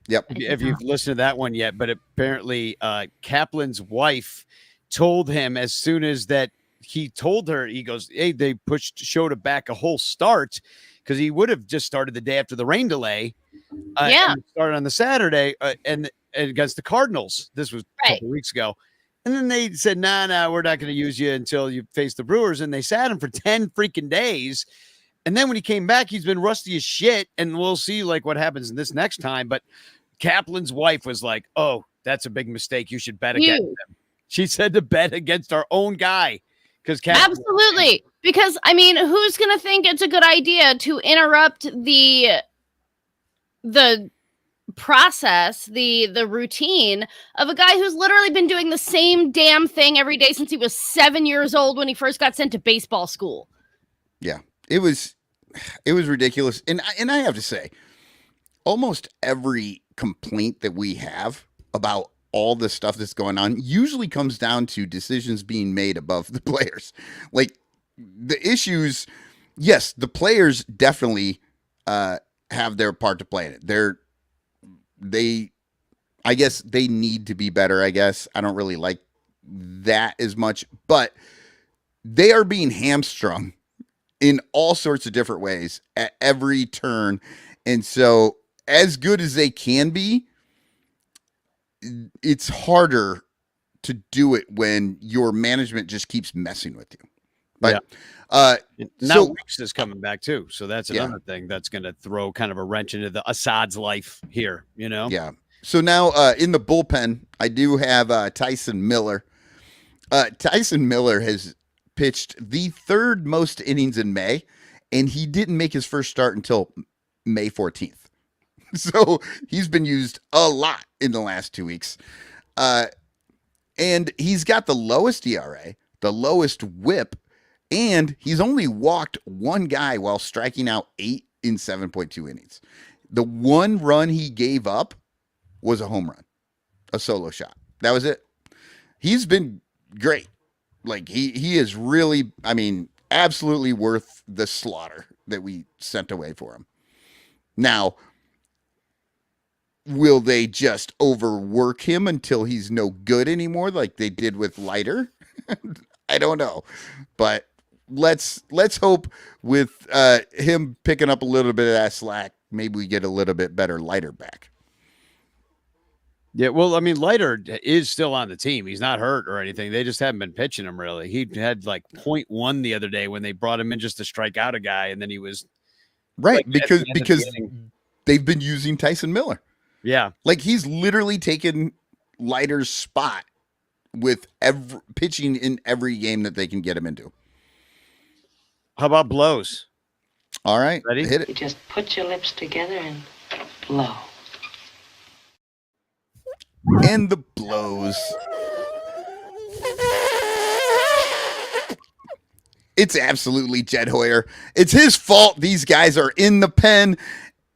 Yep. If you've listened to that one yet, but apparently Kaplan's wife told him as soon as that he told her, he goes, "Hey, they pushed Shota back a whole start because he would have just started the day after the rain delay. Yeah. And started on the Saturday and against the Cardinals. This was a couple weeks ago." And then they said, nah, we're not going to use you until you face the Brewers. And they sat him for 10 freaking days. And then when he came back, he's been rusty as shit. And we'll see like what happens in this next time. But Kaplan's wife was like, "Oh, that's a big mistake. You should bet against him." She said to bet against our own guy. Absolutely. Because, I mean, who's going to think it's a good idea to interrupt the process, the routine of a guy who's literally been doing the same damn thing every day since he was 7 years old when he first got sent to baseball school? Yeah, it was ridiculous. And I have to say, almost every complaint that we have about all the stuff that's going on usually comes down to decisions being made above the players. Like the issues, yes, the players definitely have their part to play in it. I guess they need to be better. I guess I don't really like that as much, but they are being hamstrung in all sorts of different ways at every turn. And so as good as they can be, it's harder to do it when your management just keeps messing with you. But now Weeks is coming back too. So that's another thing that's going to throw kind of a wrench into the Assad's life here, you know? Yeah. So now in the bullpen, I do have Tyson Miller. Tyson Miller has pitched the third most innings in May, and he didn't make his first start until May 14th. So he's been used a lot in the last 2 weeks. And he's got the lowest ERA, the lowest whip, and he's only walked one guy while striking out 8 in 7.2 innings. The one run he gave up was a home run, a solo shot. That was it. He's been great. Like he is really, I mean, absolutely worth the slaughter that we sent away for him. Now, will they just overwork him until he's no good anymore, like they did with Leiter? I don't know, but let's hope with him picking up a little bit of that slack, maybe we get a little bit better Leiter back. Yeah, well, I mean, Leiter is still on the team. He's not hurt or anything. They just haven't been pitching him really. He had like 0.1 the other day when they brought him in just to strike out a guy, and then he was right like, because they've been using Tyson Miller. Yeah, like he's literally taken Leiter's spot with pitching in every game that they can get him into. How about blows? All right, ready? Hit it. You just put your lips together and blow. And the blows. It's absolutely Jed Hoyer. It's his fault these guys are in the pen,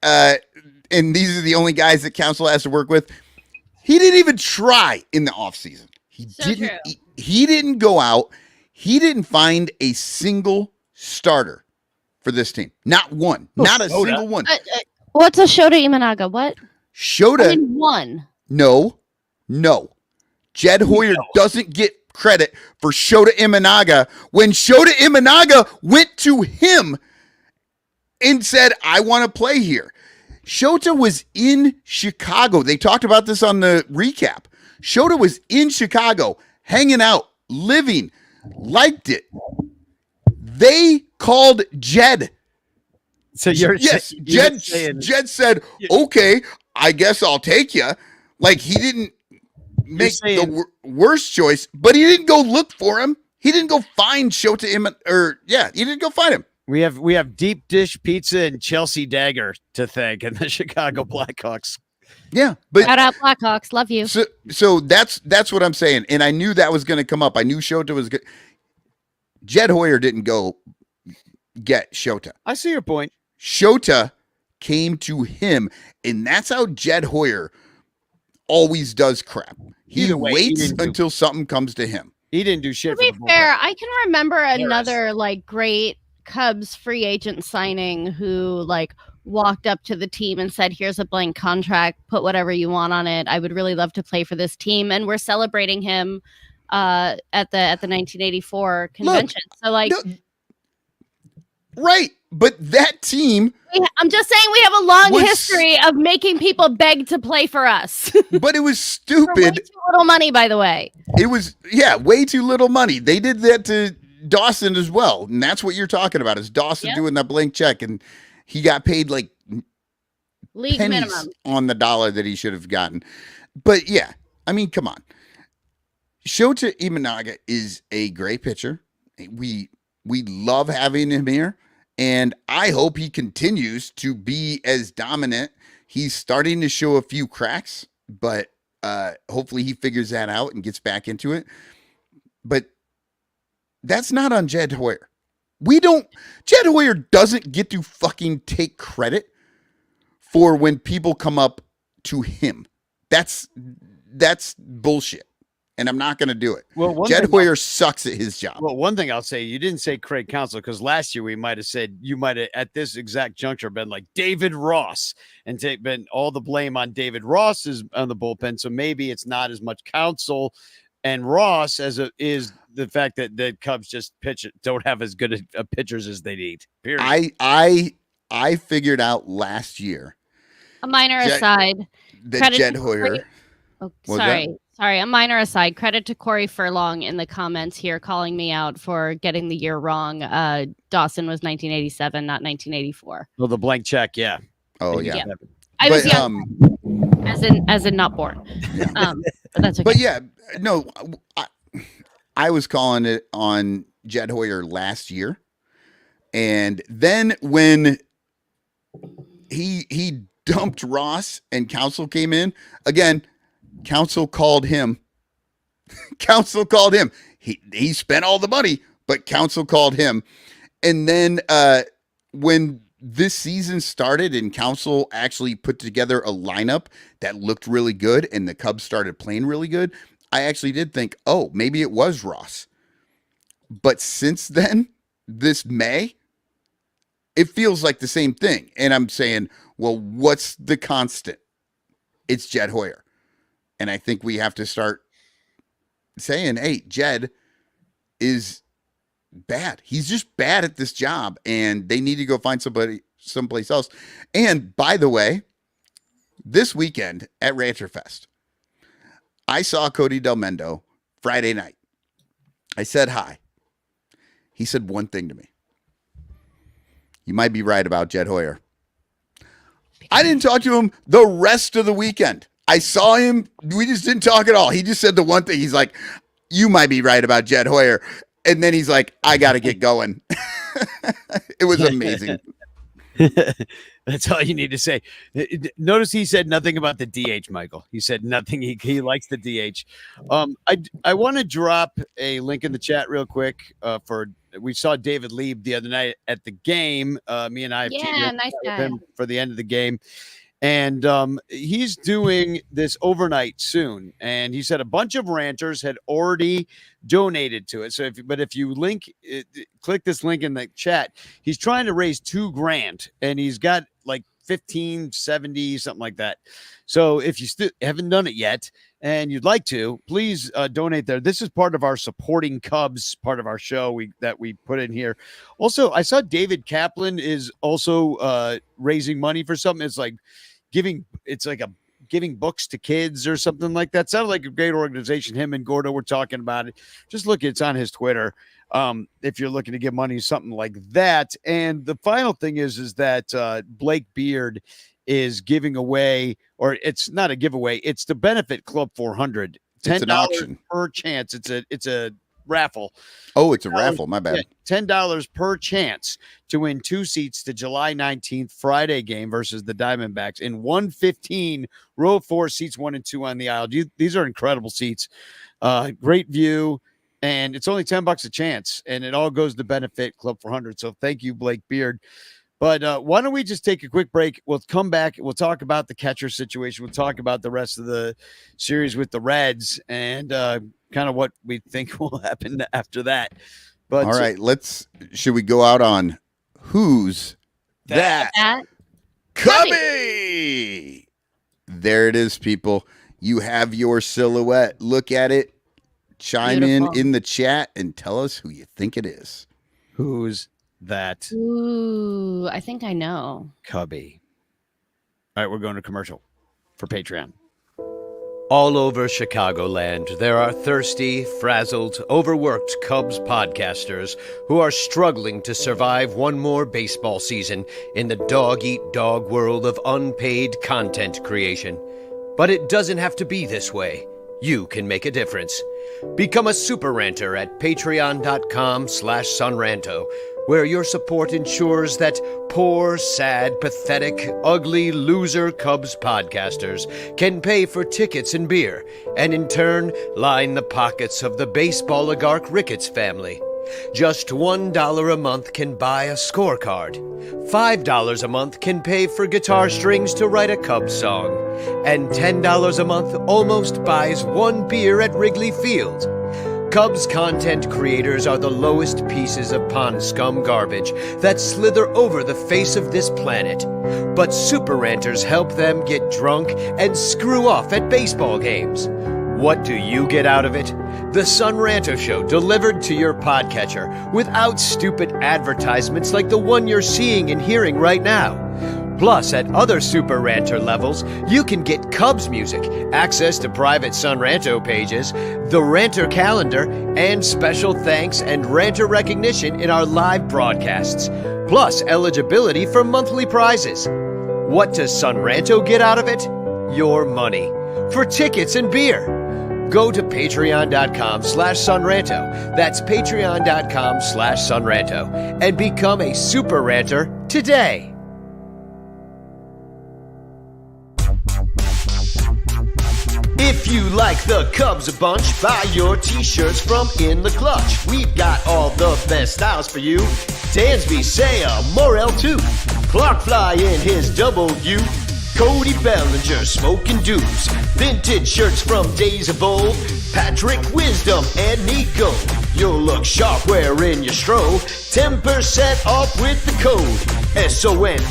and these are the only guys that Council has to work with. He didn't even try in the offseason. He didn't go out. He didn't find a single starter for this team. Not one. Not a single one. What's a Shota Imanaga? What? Shota. One. No. Jed Hoyer doesn't get credit for Shota Imanaga when Shota Imanaga went to him and said, "I want to play here." Shota was in Chicago. They talked about this on the recap. Shota was in Chicago, hanging out, living, liked it. They called Jed. So Jed said, "Okay, I guess I'll take you." Like he didn't make the worst choice, but he didn't go look for him. He didn't go find Shota he didn't go find him. We have deep dish pizza and Chelsea Dagger to thank and the Chicago Blackhawks. Yeah, but shout out Blackhawks, love you. So that's what I'm saying, and I knew that was going to come up. I knew Shota was good. Jed Hoyer didn't go get Shota. I see your point. Shota came to him, and that's how Jed Hoyer always does crap. He waits until something comes to him. He didn't do shit. To be for the fair, bullpen. I can remember another like great Cubs free agent signing who like walked up to the team and said, "Here's a blank contract. Put whatever you want on it. I would really love to play for this team." And we're celebrating him at the 1984 convention. So like, No, right, but that team, I'm just saying we have a long Was- history of making people beg to play for us. but it was For way stupid. too little money, by the way. It was, way too little money. They did that to Dawson as well. And that's what you're talking about is Dawson Yep. doing that blank check. And he got paid like League pennies minimum. on the dollar that he should have gotten. But yeah, I mean, come on. Shota Imanaga is a great pitcher. We love having him here. And I hope he continues to be as dominant. He's starting to show a few cracks, but hopefully he figures that out and gets back into it. But that's not on Jed Hoyer. Jed Hoyer doesn't get to fucking take credit for when people come up to him. That's bullshit. And I'm not going to do it. Well, Jed Hoyer sucks at his job. Well, one thing I'll say, you didn't say Craig Counsell because last year we might have said you might have at this exact juncture been like David Ross and been all the blame on David Ross is on the bullpen. So maybe it's not as much Counsell and Ross as it is the fact that the Cubs just don't have as good a pitchers as they need. Period. I figured out last year A minor Jed- aside. that Credit Jed to Hoyer. Corey- Oh, was sorry. Sorry. A minor aside. Credit to Corey Furlong in the comments here calling me out for getting the year wrong. Dawson was 1987, not 1984. Well, the blank check, yeah. Oh Maybe yeah. Yeah. seven. I was But, young, as in not born. Yeah. But that's okay. But yeah, no, I was calling it on Jed Hoyer last year. And then when he dumped Ross and Counsell came in, again, Counsell called him. Counsell called him. He spent all the money, but Counsell called him. And then when this season started and Counsell actually put together a lineup that looked really good and the Cubs started playing really good, I actually did think, oh, maybe it was Ross. But since then, this May, it feels like the same thing. And I'm saying, well, what's the constant? It's Jed Hoyer. And I think we have to start saying, hey, Jed is bad. He's just bad at this job, and they need to go find somebody someplace else. And by the way, this weekend at Rancher Fest, I saw Cody Del Mendo Friday night. I said hi. He said one thing to me. You might be right about Jed Hoyer. I didn't talk to him the rest of the weekend. I saw him. We just didn't talk at all. He just said the one thing. He's like, you might be right about Jed Hoyer. And then he's like, I got to get going. It was amazing. That's all you need to say. Notice he said nothing about the DH, Michael. He said nothing. He likes the DH. I want to drop a link in the chat real quick we saw David Lieb the other night at the game. Me and I have nice with guy. him for the end of the game. And he's doing this overnight soon. And he said a bunch of ranters had already donated to it. So if you click this link in the chat, he's trying to raise $2,000 and he's got like 1570, something like that. So if you still haven't done it yet and you'd like to, please donate there. This is part of our supporting Cubs, part of our show that we put in here. Also, I saw David Kaplan is also raising money for something. It's like giving books to kids or something like that. Sounded like a great organization. Him and Gordo were talking about it. Just look, it's on his Twitter. If you're looking to give money, something like that. And the final thing is that Blake Beard is giving away, or it's not a giveaway, it's to benefit Club 400. It's an auction per chance. It's a raffle. Oh, it's a raffle. My bad. Yeah, $10 per chance to win 2 seats to July 19th Friday game versus the Diamondbacks in 115 row 4 seats 1 and 2 on the aisle. These are incredible seats. Great view. And it's only $10 a chance, and it all goes to benefit Club 400. So thank you, Blake Beard. But why don't we just take a quick break? We'll come back. We'll talk about the catcher situation. We'll talk about the rest of the series with the Reds. And kind of what we think will happen after that. But all right, should we go out on who's that Cubby? There it is, people. You have your silhouette. Look at it. Chime in the chat and tell us who you think it is. Who's that? Ooh, I think I know. Cubby. All right, we're going to commercial for Patreon. All over Chicagoland, there are thirsty, frazzled, overworked Cubs podcasters who are struggling to survive one more baseball season in the dog-eat-dog world of unpaid content creation. But it doesn't have to be this way. You can make a difference. Become a super ranter at patreon.com/sunranto, where your support ensures that poor, sad, pathetic, ugly, loser Cubs podcasters can pay for tickets and beer, and in turn line the pockets of the baseball oligarch Ricketts family. Just $1 a month can buy a scorecard. $5 a month can pay for guitar strings to write a Cubs song. And $10 a month almost buys one beer at Wrigley Field. Cubs content creators are the lowest pieces of pond scum garbage that slither over the face of this planet. But super ranters help them get drunk and screw off at baseball games. What do you get out of it? The Sun Ranto Show delivered to your podcatcher without stupid advertisements like the one you're seeing and hearing right now. Plus, at other Super Ranter levels, you can get Cubs music, access to private Sun Ranto pages, the Ranter calendar, and special thanks and Ranter recognition in our live broadcasts. Plus, eligibility for monthly prizes. What does Sun Ranto get out of it? Your money. For tickets and beer. Go to patreon.com/sunranto. That's patreon.com/sunranto. And become a super ranter today. If you like the Cubs a bunch, buy your t-shirts from In the Clutch. We've got all the best styles for you. Dansby, Seiya, Morel too. Clark Fly in his W. Cody Bellinger, smoking dupes. Vintage shirts from days of old. Patrick Wisdom and Nico. You'll look sharp wearing your strobe. 10% off with the code SONRANTO.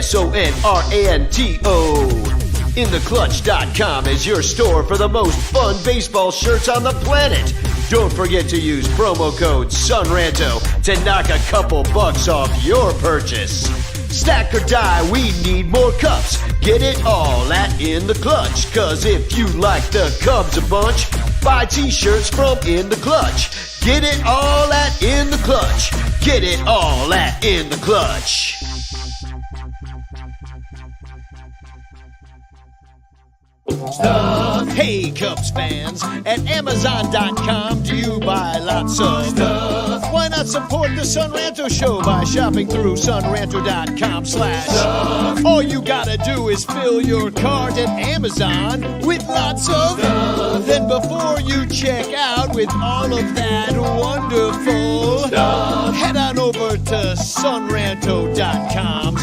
SONRANTO. InTheClutch.com is your store for the most fun baseball shirts on the planet. Don't forget to use promo code SUNRANTO to knock a couple bucks off your purchase. Stack or die, we need more cups. Get it all at In the Clutch. Cause if you like the Cubs a bunch, buy t-shirts from In the Clutch. Get it all at In the Clutch. Get it all at In the Clutch. Stuff. Hey Cubs fans, at Amazon.com do you buy lots of stuff? Why not support the Sun Ranto Show by shopping through sunranto.com/. All you gotta do is fill your cart at Amazon with lots of stuff. Then before you check out with all of that wonderful stuff, head on over to sunranto.com/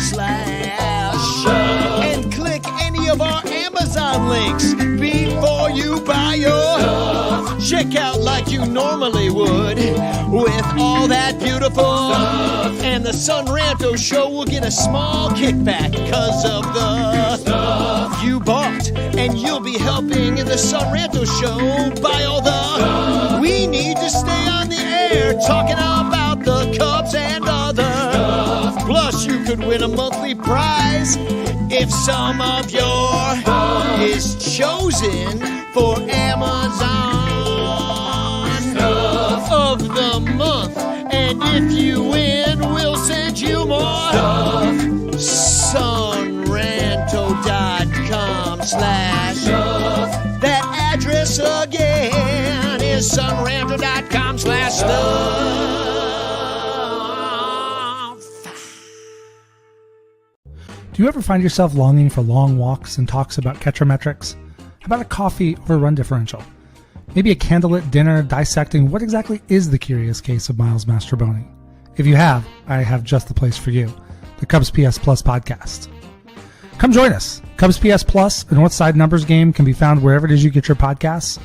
and click any of our Amazon links before you buy your stuff. Check out like you normally would with all that beautiful stuff. And the Sun Ranto Show will get a small kickback because of the stuff you bought. And you'll be helping the Sun Ranto Show buy all the stuff we need to stay on the air talking about the Cubs and other stuff. Plus you could win a monthly prize if some of your stuff is chosen for Amazon stuff of the month. And if you win, we'll send you more stuff. Sunranto.com/ That address again is sunranto.com/ stuff. Do you ever find yourself longing for long walks and talks about Ketchermetrics? How about a coffee over run differential? Maybe a candlelit dinner dissecting what exactly is the curious case of Miles Mastrobuoni? If you have, I have just the place for you, the Cubs PS Plus podcast. Come join us. Cubs PS Plus, a Northside numbers game, can be found wherever it is you get your podcasts.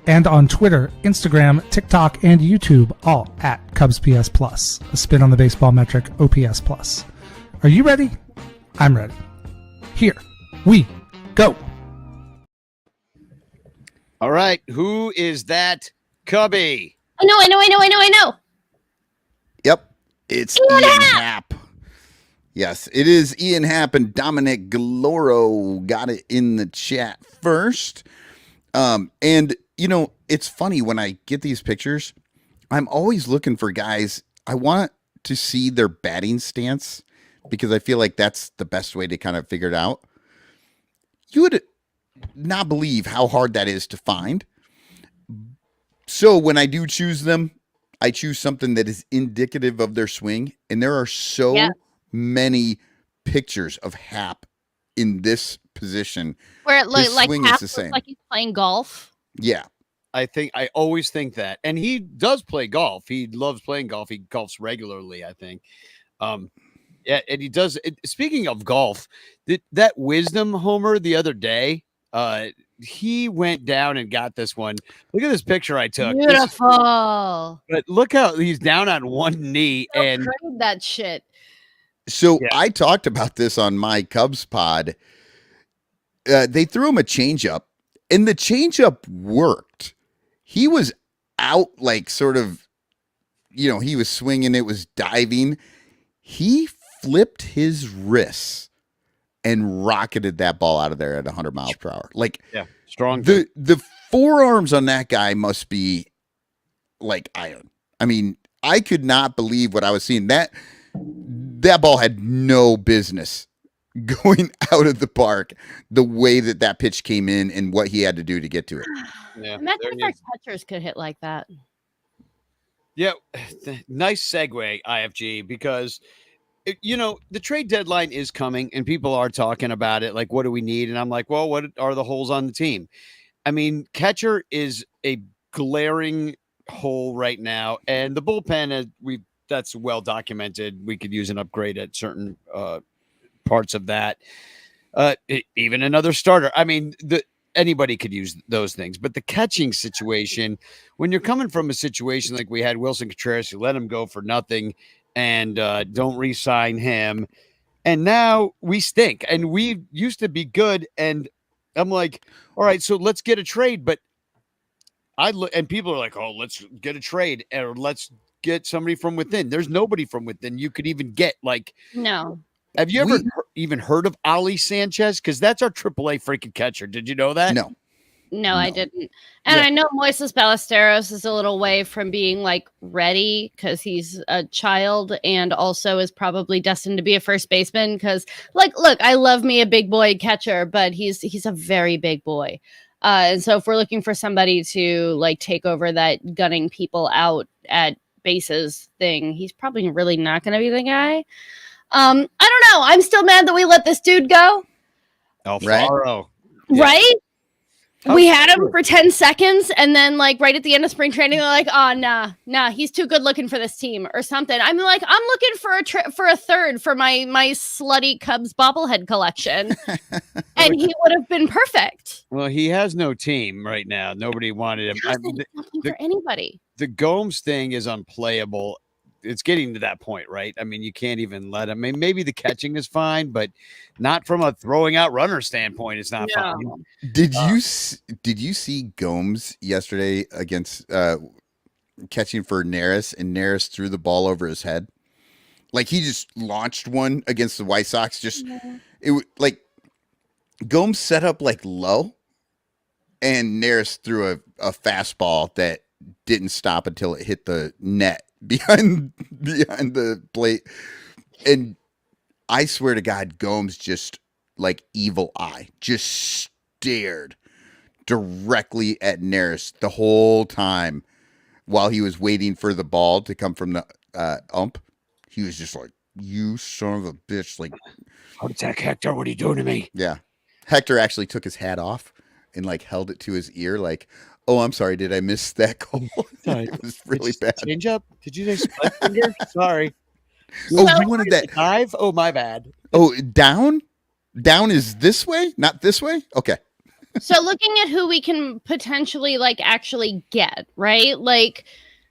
and on Twitter, Instagram, TikTok, and YouTube, all at Cubs PS Plus, a spin on the baseball metric OPS Plus. Are you ready? I'm ready. Here we go. All right. Who is that Cubby? I know. Yep. It's Ian Happ. Yes, it is Ian Happ, and Dominic Galoro got it in the chat first. And it's funny when I get these pictures, I'm always looking for guys. I want to see their batting stance because I feel like that's the best way to kind of figure it out. You would not believe how hard that is to find. So when I do choose them, I choose something that is indicative of their swing, and there are so many pictures of Happ in this position where it looks like swing Happ is the same. like he's playing golf. Yeah. I always think that. And he does play golf. He loves playing golf. He golfs regularly, I think. Yeah, and he does. Speaking of golf, that wisdom homer the other day, he went down and got this one. Look at this picture I took. Beautiful. But look how he's down on one knee and that shit. So I talked about this on my Cubs pod. They threw him a changeup, and the changeup worked. He was out, like sort of, he was swinging. It was diving. He flipped his wrists and rocketed that ball out of there at 100 miles per hour. Like, strong. The forearms on that guy must be like iron. I mean, I could not believe what I was seeing. That ball had no business going out of the park the way that pitch came in and what he had to do to get to it. Yeah, imagine if our catchers could hit like that. Yeah, nice segue, IFG, because the trade deadline is coming and people are talking about it. Like, what do we need? And I'm like, well, what are the holes on the team? I mean, catcher is a glaring hole right now, and the bullpen that's well documented. We could use an upgrade at certain parts of that. Even another starter. I mean, anybody could use those things, but the catching situation, when you're coming from a situation like we had Wilson Contreras, you let him go for nothing and don't re-sign him. And now we stink, and we used to be good. And I'm like, all right, so let's get a trade. But and people are like, oh, let's get a trade, or let's get somebody from within. There's nobody from within you could even get. Like, no. Have you ever even heard of Ali Sanchez? Because that's our AAA freaking catcher. Did you know that? No, I didn't. And I know Moises Ballesteros is a little way from being like ready because he's a child and also is probably destined to be a first baseman. Because look, I love me a big boy catcher, but he's a very big boy. And so if we're looking for somebody to like take over that gunning people out at bases thing, he's probably really not going to be the guy. I don't know. I'm still mad that we let this dude go. Alfaro. Right? We had him for 10 seconds, and then, like, right at the end of spring training, they're like, oh, nah, he's too good looking for this team or something. I'm like, I'm looking for a third for my slutty Cubs bobblehead collection, and he would have been perfect. Well, he has no team right now. Nobody wanted him. He's looking for anybody. The Gomes thing is unplayable. It's getting to that point, right? I mean, you can't even let him. I mean, maybe the catching is fine, but not from a throwing out runner standpoint. It's not fine. Did you see Gomes yesterday against catching for Neris, and Neris threw the ball over his head? Like, he just launched one against the White Sox. Like Gomes set up like low, and Neris threw a fastball that didn't stop until it hit the net behind the plate. And I swear to God, Gomes just like evil eye just stared directly at Neris the whole time while he was waiting for the ball to come from the ump. He was just like, you son of a bitch. Like, heart attack, Hector, what are you doing to me? Yeah. Hector actually took his hat off and like held it to his ear like, oh, I'm sorry. Did I miss that goal? It was really bad. Change up? Did you say split finger? Sorry. Oh, you wanted that dive? Oh, my bad. Oh, down? Down is this way, not this way? Okay. So looking at who we can potentially like actually get, right? Like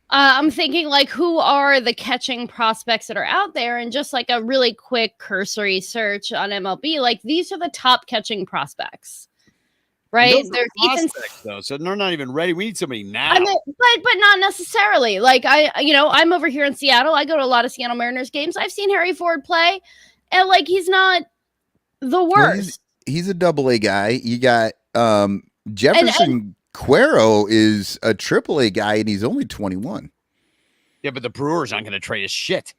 I'm thinking like who are the catching prospects that are out there, and just like a really quick cursory search on MLB, like these are the top catching prospects. Right? Those are They're Ethan, prospects, though, so they're not even ready. We need somebody now. I mean, but not necessarily. Like I'm over here in Seattle. I go to a lot of Seattle Mariners games. I've seen Harry Ford play, and like he's not the worst. He's a double-A guy. You got Jefferson Cuero is a triple-A guy, and he's only 21. Yeah, but the Brewers aren't going to trade his shit.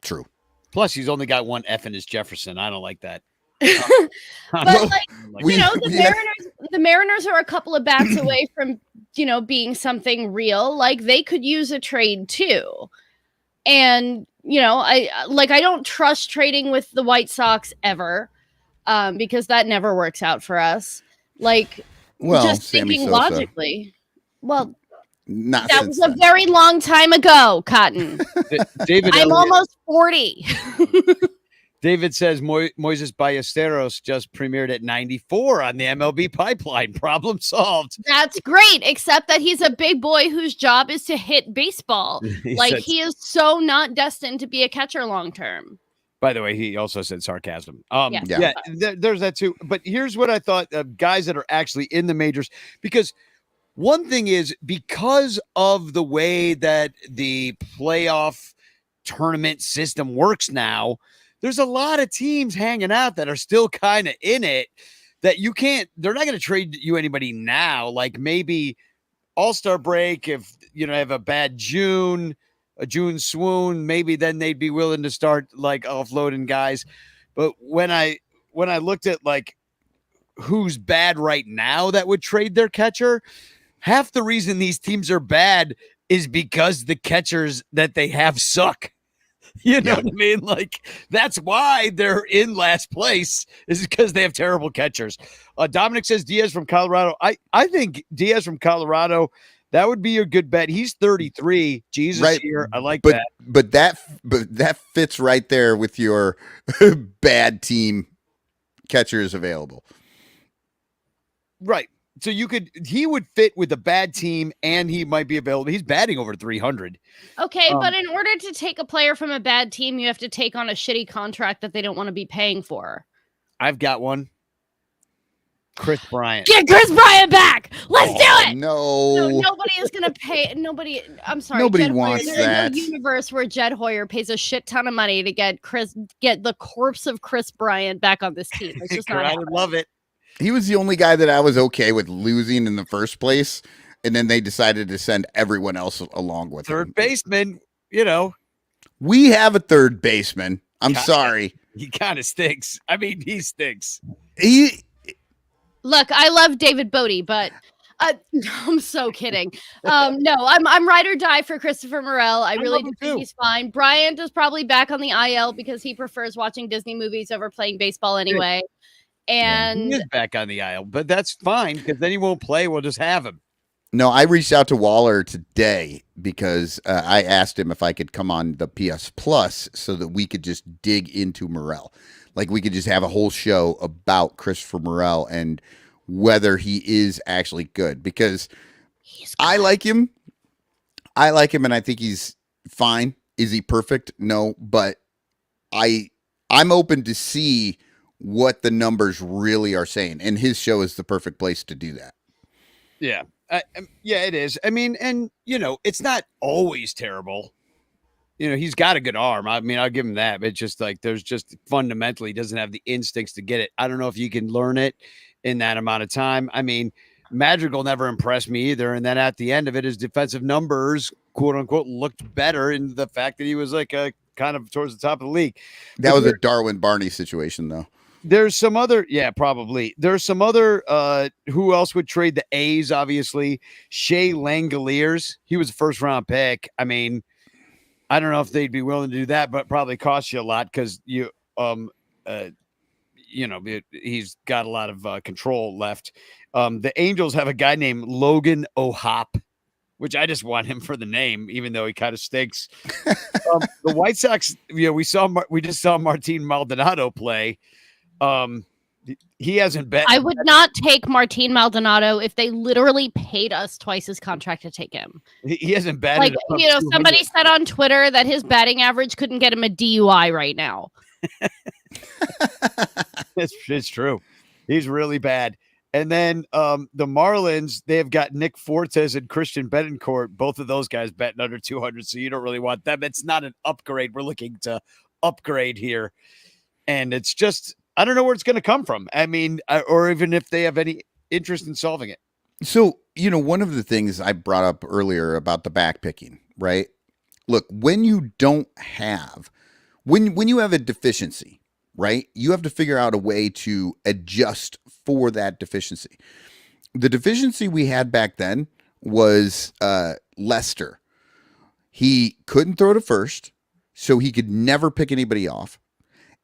True. Plus, he's only got one F in his Jefferson. I don't like that. But the Mariners are a couple of bats away from being something real. Like they could use a trade too, and I don't trust trading with the White Sox ever, because that never works out for us. Like, just Sammy thinking Sosa. logically, well, Not that since was a then. very long time ago, Cotton. David I'm Elliott. almost 40. David says Moises Ballesteros just premiered at 94 on the MLB pipeline. Problem solved. That's great, except that he's a big boy whose job is to hit baseball. He is so not destined to be a catcher long term. By the way, he also said sarcasm. Yes. Yeah, there's that too. But here's what I thought of guys that are actually in the majors, because one thing is, because of the way that the playoff tournament system works now, there's a lot of teams hanging out that are still kind of in it that they're not going to trade you anybody now. Like maybe All-Star break, if have a bad June, a June swoon, maybe then they'd be willing to start like offloading guys. But when I looked at like who's bad right now that would trade their catcher, half the reason these teams are bad is because the catchers that they have suck. You know what I mean? Like, that's why they're in last place, is because they have terrible catchers. Dominic says Diaz from Colorado. I think Diaz from Colorado, that would be a good bet. He's 33. Jesus, Right. here. I like But that. that fits right there with your bad team catchers available. Right. So he would fit with a bad team, and he might be available. He's batting over 300. Okay, but in order to take a player from a bad team, you have to take on a shitty contract that they don't want to be paying for. I've got one. Chris Bryant. Get Chris Bryant back. Let's do it. No. Nobody is going to pay. Nobody. I'm sorry. Nobody Jed wants Hoyer, there's that. no universe where Jed Hoyer pays a shit ton of money to get the corpse of Chris Bryant back on this team. It's just not I happening. would love it. He was the only guy that I was okay with losing in the first place, and then they decided to send everyone else along with Third him. baseman, We have a third baseman. I'm God. sorry. he kind of stinks. I mean, he stinks. Look, I love David Bodie, but I'm so kidding. No, I'm ride or die for Christopher Morel. I really do think he's fine. Bryant is probably back on the IL because he prefers watching Disney movies over playing baseball anyway. And He is back on the aisle, but that's fine because then he won't play. We'll just have him. No, I reached out to Waller today because I asked him if I could come on the PS Plus so that we could just dig into Morel. Like we could just have a whole show about Christopher Morel and whether he is actually good, because I like him. And I think he's fine. Is he perfect? No, but I'm open to see what the numbers really are saying, and his show is the perfect place to do that. Yeah. Yeah, it is. I mean, and it's not always terrible. He's got a good arm. I mean, I'll give him that. But it's just like there's just fundamentally doesn't have the instincts to get it. I don't know if you can learn it in that amount of time. I mean, Madrigal never impressed me either. And then at the end of it, his defensive numbers, quote unquote, looked better in the fact that he was like a kind of towards the top of the league. That was a Darwin Barney situation, though. There's some other, probably. There's some other, who else would trade the A's, obviously? Shea Langoliers. He was a first-round pick. I mean, I don't know if they'd be willing to do that, but probably cost you a lot because he's got a lot of control left. The Angels have a guy named Logan O'Hop, which I just want him for the name, even though he kind of stinks. The White Sox, we just saw Martin Maldonado play. He hasn't bet. I would not take Martin Maldonado if they literally paid us twice his contract to take him. He hasn't batted. Like, above you know, 200. somebody said on Twitter that his batting average couldn't get him a DUI right now. It's true. He's really bad. And then the Marlins, they've got Nick Fortes and Christian Betancourt. Both of those guys betting under 200, so you don't really want them. It's not an upgrade. We're looking to upgrade here. And it's just, I don't know where it's going to come from. I mean, or even if they have any interest in solving it. So, you know, one of the things I brought up earlier about the back picking, right? Look, when you don't have, when you have a deficiency, right? You have to figure out a way to adjust for that deficiency. The deficiency we had back then was Lester. He couldn't throw to first, so he could never pick anybody off,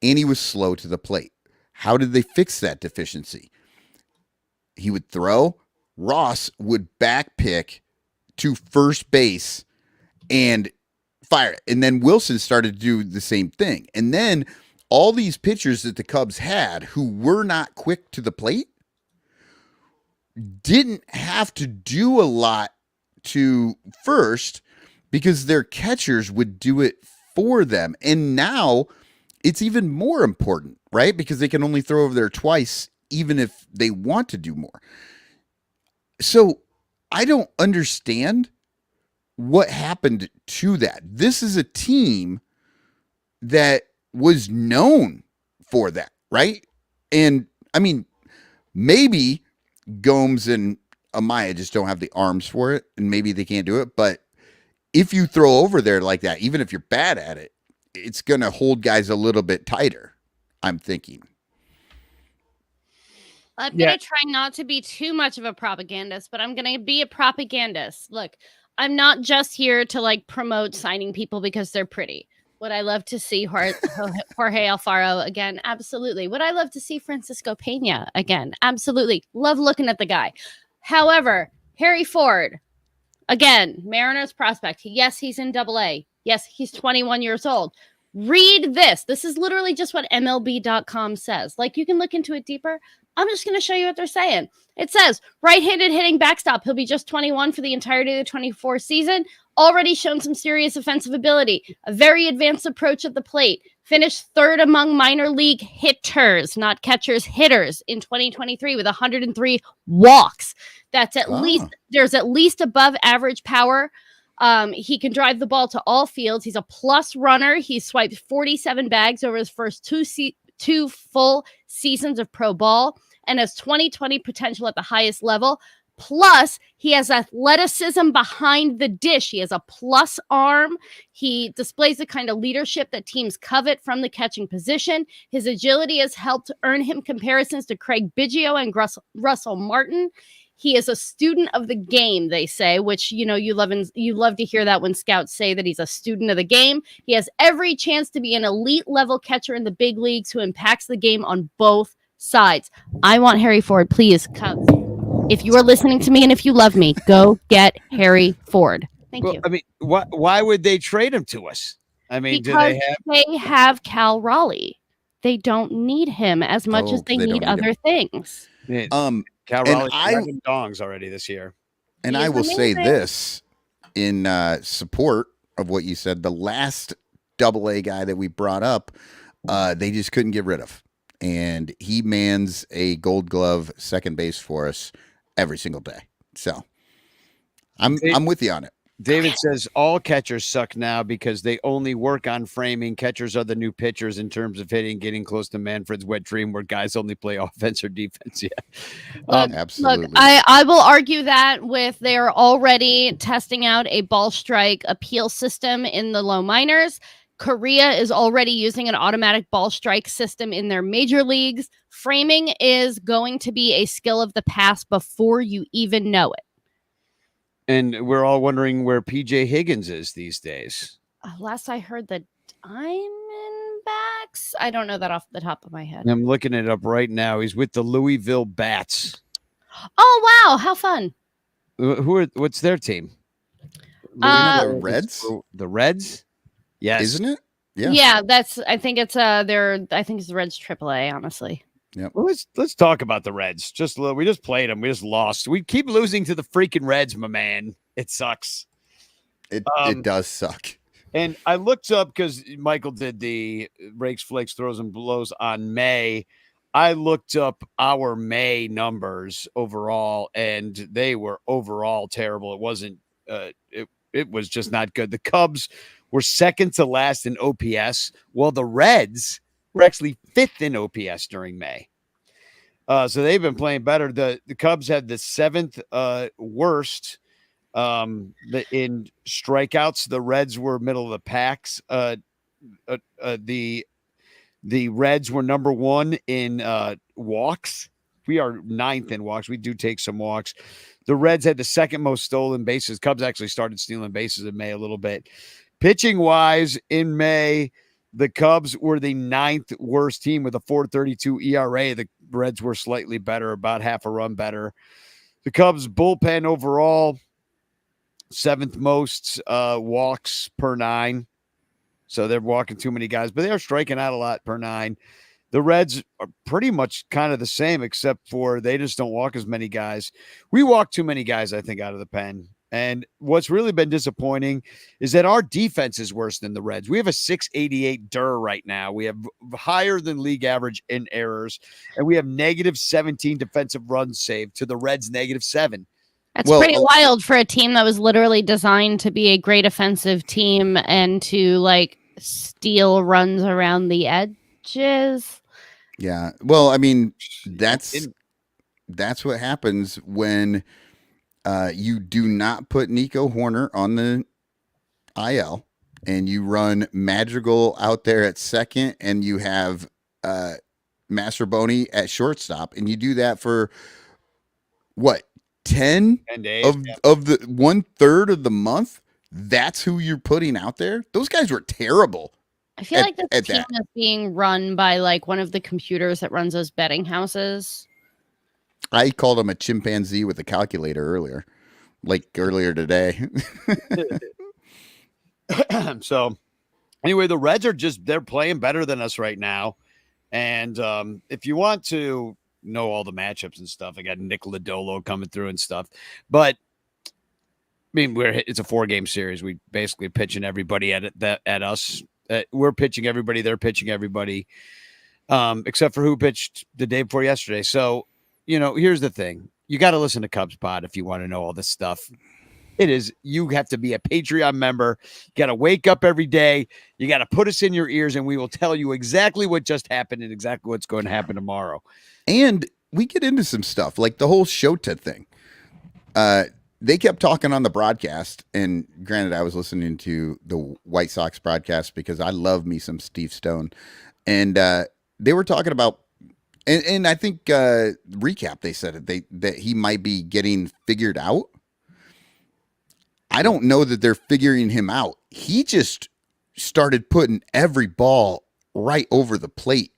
and he was slow to the plate. How did they fix that deficiency? He would throw, Ross would back pick to first base and fire it. And then Wilson started to do the same thing. And then all these pitchers that the Cubs had who were not quick to the plate didn't have to do a lot to first because their catchers would do it for them. And now it's even more important, right? Because they can only throw over there twice, even if they want to do more. So I don't understand what happened to that. This is a team that was known for that, right? And I mean, maybe Gomes and Amaya just don't have the arms for it, and maybe they can't do it. But if you throw over there like that, even if you're bad at it, it's going to hold guys a little bit tighter, I'm thinking. I'm going to try not to be too much of a propagandist, but I'm going to be a propagandist. Look, I'm not just here to like promote signing people because they're pretty. Would I love to see Jorge Alfaro again? Absolutely. Would I love to see Francisco Pena again? Absolutely. Love looking at the guy. However, Harry Ford, again, Mariners prospect. Yes, he's in AA. Yes, he's 21 years old. Read this. This is literally just what MLB.com says. Like, you can look into it deeper. I'm just going to show you what they're saying. It says, right-handed hitting backstop. He'll be just 21 for the entirety of the 24 season. Already shown some serious offensive ability. A very advanced approach at the plate. Finished third among minor league hitters, not catchers, hitters in 2023 with 103 walks. That's at least, there's at least above average power. He can drive the ball to all fields. He's a plus runner. He's swiped 47 bags over his first two full seasons of pro ball and has 2020 potential at the highest level. Plus, he has athleticism behind the dish. He has a plus arm. He displays the kind of leadership that teams covet from the catching position. His agility has helped earn him comparisons to Craig Biggio and Russell Martin. He is a student of the game, they say, which, you know, you love to hear that when scouts say that he's a student of the game. He has every chance to be an elite level catcher in the big leagues who impacts the game on both sides. I want Harry Ford. Please come. If you are listening to me and if you love me, go get Harry Ford. Thank you. I mean, why would they trade him to us? I mean, because they have Cal Raleigh. They don't need him as much as they need other things. Cal Raleigh's dongs already this year. And I will say this in support of what you said. The last AA guy that we brought up, they just couldn't get rid of. And he mans a Gold Glove second base for us every single day. So I'm with you on it. David says all catchers suck now because they only work on framing. Catchers are the new pitchers in terms of hitting, getting close to Manfred's wet dream where guys only play offense or defense. Yeah, absolutely. Look, I will argue that with they are already testing out a ball strike appeal system in the low minors. Korea is already using an automatic ball strike system in their major leagues. Framing is going to be a skill of the past before you even know it. And we're all wondering where PJ Higgins is these days. Last I heard, the Diamondbacks. I don't know that off the top of my head. I'm looking it up right now. He's with the Louisville Bats. Oh, wow. How fun. What's their team? The Reds? The Reds? Yes. Isn't it? Yeah. I think it's the Reds AAA, honestly. Yep. Well, let's talk about the Reds. We just played them. We just lost. We keep losing to the freaking Reds, my man. It sucks. It does suck. And I looked up because Michael did the rakes, flakes, throws, and blows on May. I looked up our May numbers overall, and they were overall terrible. It wasn't. It was just not good. The Cubs were second to last in OPS, while the Reds were actually fifth in OPS during May. So they've been playing better. The Cubs had the seventh worst in strikeouts. The Reds were middle of the packs. The Reds were number one in walks. We are ninth in walks. We do take some walks. The Reds had the second most stolen bases. Cubs actually started stealing bases in May a little bit. Pitching wise, in May, the Cubs were the ninth worst team with a 4.32 ERA. The Reds were slightly better, about half a run better. The Cubs bullpen overall, seventh most walks per nine. So they're walking too many guys, but they're striking out a lot per nine. The Reds are pretty much kind of the same, except for they just don't walk as many guys. We walk too many guys, I think, out of the pen. And what's really been disappointing is that our defense is worse than the Reds. We have a 688 DER right now. We have higher than league average in errors, and we have negative 17 defensive runs saved to the Reds negative 7. That's pretty wild for a team that was literally designed to be a great offensive team and to like steal runs around the edges. Yeah. Well, I mean, that's what happens when you do not put Nico Horner on the IL and you run Madrigal out there at second and you have Mastroboni at shortstop, and you do that for what, 10 days of the 1/3 of the month. That's who you're putting out there. Those guys were terrible. I feel like this team is being run by like one of the computers that runs those betting houses. I called him a chimpanzee with a calculator earlier today. So anyway, the Reds are they're playing better than us right now. And if you want to know all the matchups and stuff, I got Nick Lodolo coming through and stuff. But I mean, it's a 4-game series. We basically pitching everybody at us. We're pitching everybody. They're pitching everybody, except for who pitched the day before yesterday. So, here's the thing. You got to listen to Cubs Pod if you want to know all this stuff. You have to be a Patreon member. You got to wake up every day. You got to put us in your ears, and we will tell you exactly what just happened and exactly what's going to happen tomorrow. And we get into some stuff like the whole Shota thing. They kept talking on the broadcast, and granted, I was listening to the White Sox broadcast because I love me some Steve Stone, and they were talking about, and I think recap, they said that he might be getting figured out. I don't know that they're figuring him out. He just started putting every ball right over the plate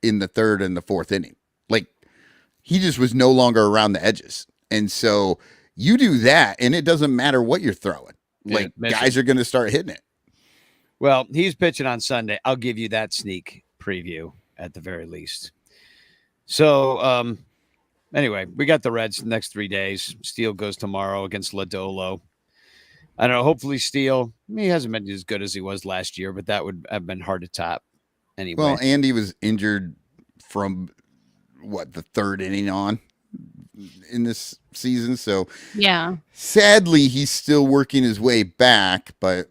in the third and the fourth inning. Like, he just was no longer around the edges. And so you do that, and it doesn't matter what you're throwing. Like, guys are going to start hitting it. Well, he's pitching on Sunday. I'll give you that sneak preview at the very least. So, anyway, we got the Reds the next 3 days. Steele goes tomorrow against Lodolo. I don't know. Hopefully Steele, he hasn't been as good as he was last year, but that would have been hard to top anyway. Well, and he was injured from the third inning on in this season. So yeah, sadly, he's still working his way back, but.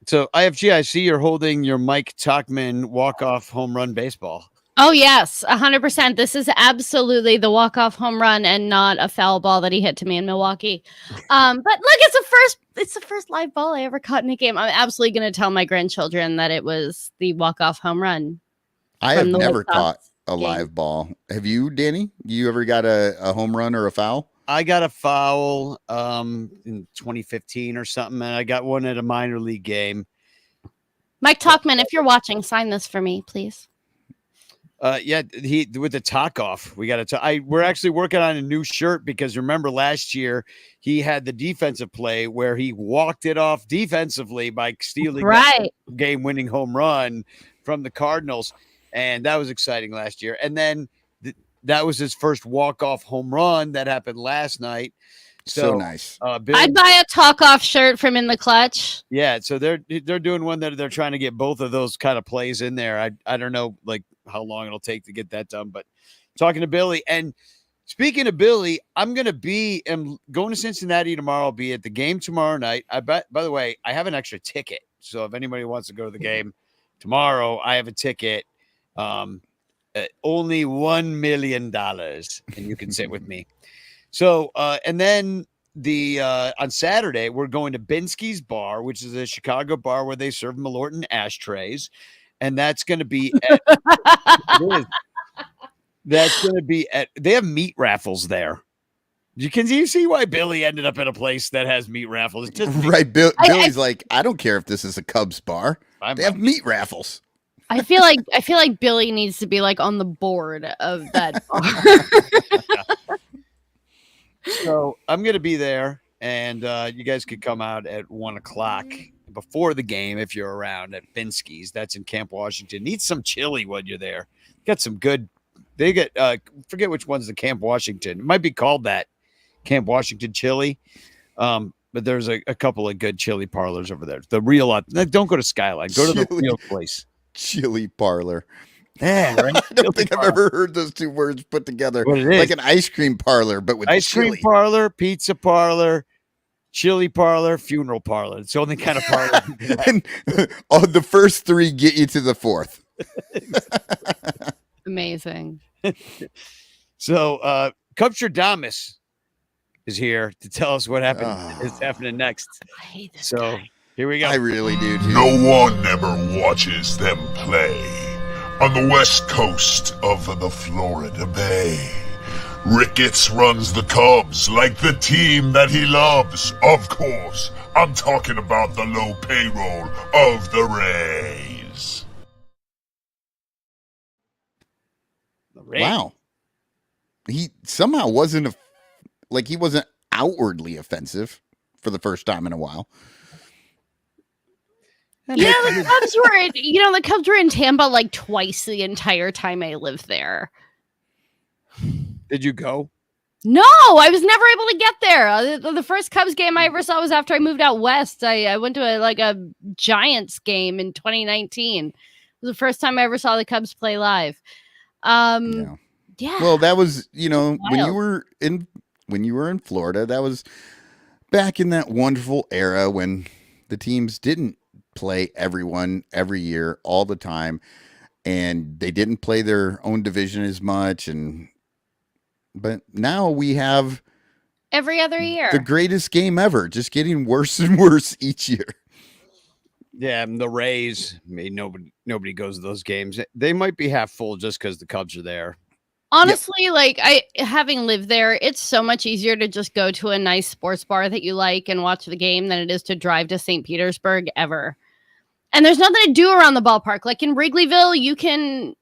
So IFG, I see you're holding your Mike Tauchman walk-off home run baseball. Oh, yes, 100%. This is absolutely the walk-off home run and not a foul ball that he hit to me in Milwaukee. But look, it's the first live ball I ever caught in a game. I'm absolutely going to tell my grandchildren that it was the walk-off home run. I have never caught a live ball. Have you, Danny? You ever got a home run or a foul? I got a foul in 2015 or something, and I got one at a minor league game. Mike Tauchman, if you're watching, sign this for me, please. Yeah, he with the talk off. We got to. We're actually working on a new shirt because remember last year he had the defensive play where he walked it off defensively by stealing right game-winning home run from the Cardinals, and that was exciting last year. And then That was his first walk-off home run that happened last night. So nice. Billy, I'd buy a talk-off shirt from In the Clutch. yeah, so they're doing one that they're trying to get both of those kind of plays in there. I don't know like how long it'll take to get that done, but talking to Billy. And speaking of Billy, I'm going to Cincinnati tomorrow. I'll be at the game tomorrow night. By the way, I have an extra ticket. So if anybody wants to go to the game tomorrow, I have a ticket. Only $1 million, and you can sit with me. So, and then on Saturday, we're going to Binsky's Bar, which is a Chicago bar where they serve Malort in ashtrays. And that's going to be they have meat raffles there. Can you see why Billy ended up in a place that has meat raffles? Right. Billy's like, I don't care if this is a Cubs bar. They have meat raffles. I feel like Billy needs to be like on the board of that bar. So I'm going to be there, and you guys could come out at 1:00 before the game if you're around at Binsky's. That's in Camp Washington. Need some chili when you're there. Got some good. They get forget which one's the Camp Washington. It might be called that Camp Washington chili. But there's a couple of good chili parlors over there. The real don't go to Skyline. Go to the real place. Chili parlor. Yeah, right? I don't think I've ever heard those two words put together. What it is. Like an ice cream parlor, but with Ice cream chili. parlor, pizza parlor, chili parlor, funeral parlor. It's the only kind of parlor. And the first three get you to the fourth. Amazing. So Cubstradamus is here to tell us what is happening next. I hate this So guy. here we go. I really do too. No one ever watches them play on the west coast of the Florida Bay. Ricketts runs the Cubs like the team that he loves. Of course, I'm talking about the low payroll of the Rays. Wow. He somehow wasn't he wasn't outwardly offensive for the first time in a while. Yeah, the Cubs were in Tampa like twice the entire time I lived there. Did you go? No, I was never able to get there. The first Cubs game I ever saw was after I moved out west. I went to a Giants game in 2019. It was the first time I ever saw the Cubs play live. Yeah. Well, that was, when Wild. you were in Florida, that was back in that wonderful era when the teams didn't play everyone every year all the time, and they didn't play their own division as much, but now we have every other year the greatest game ever, just getting worse and worse each year. Yeah, and the Rays, nobody goes to those games. They might be half full just because the Cubs are there. Honestly, having lived there, it's so much easier to just go to a nice sports bar that you like and watch the game than it is to drive to St. Petersburg ever. And there's nothing to do around the ballpark. Like in Wrigleyville, you can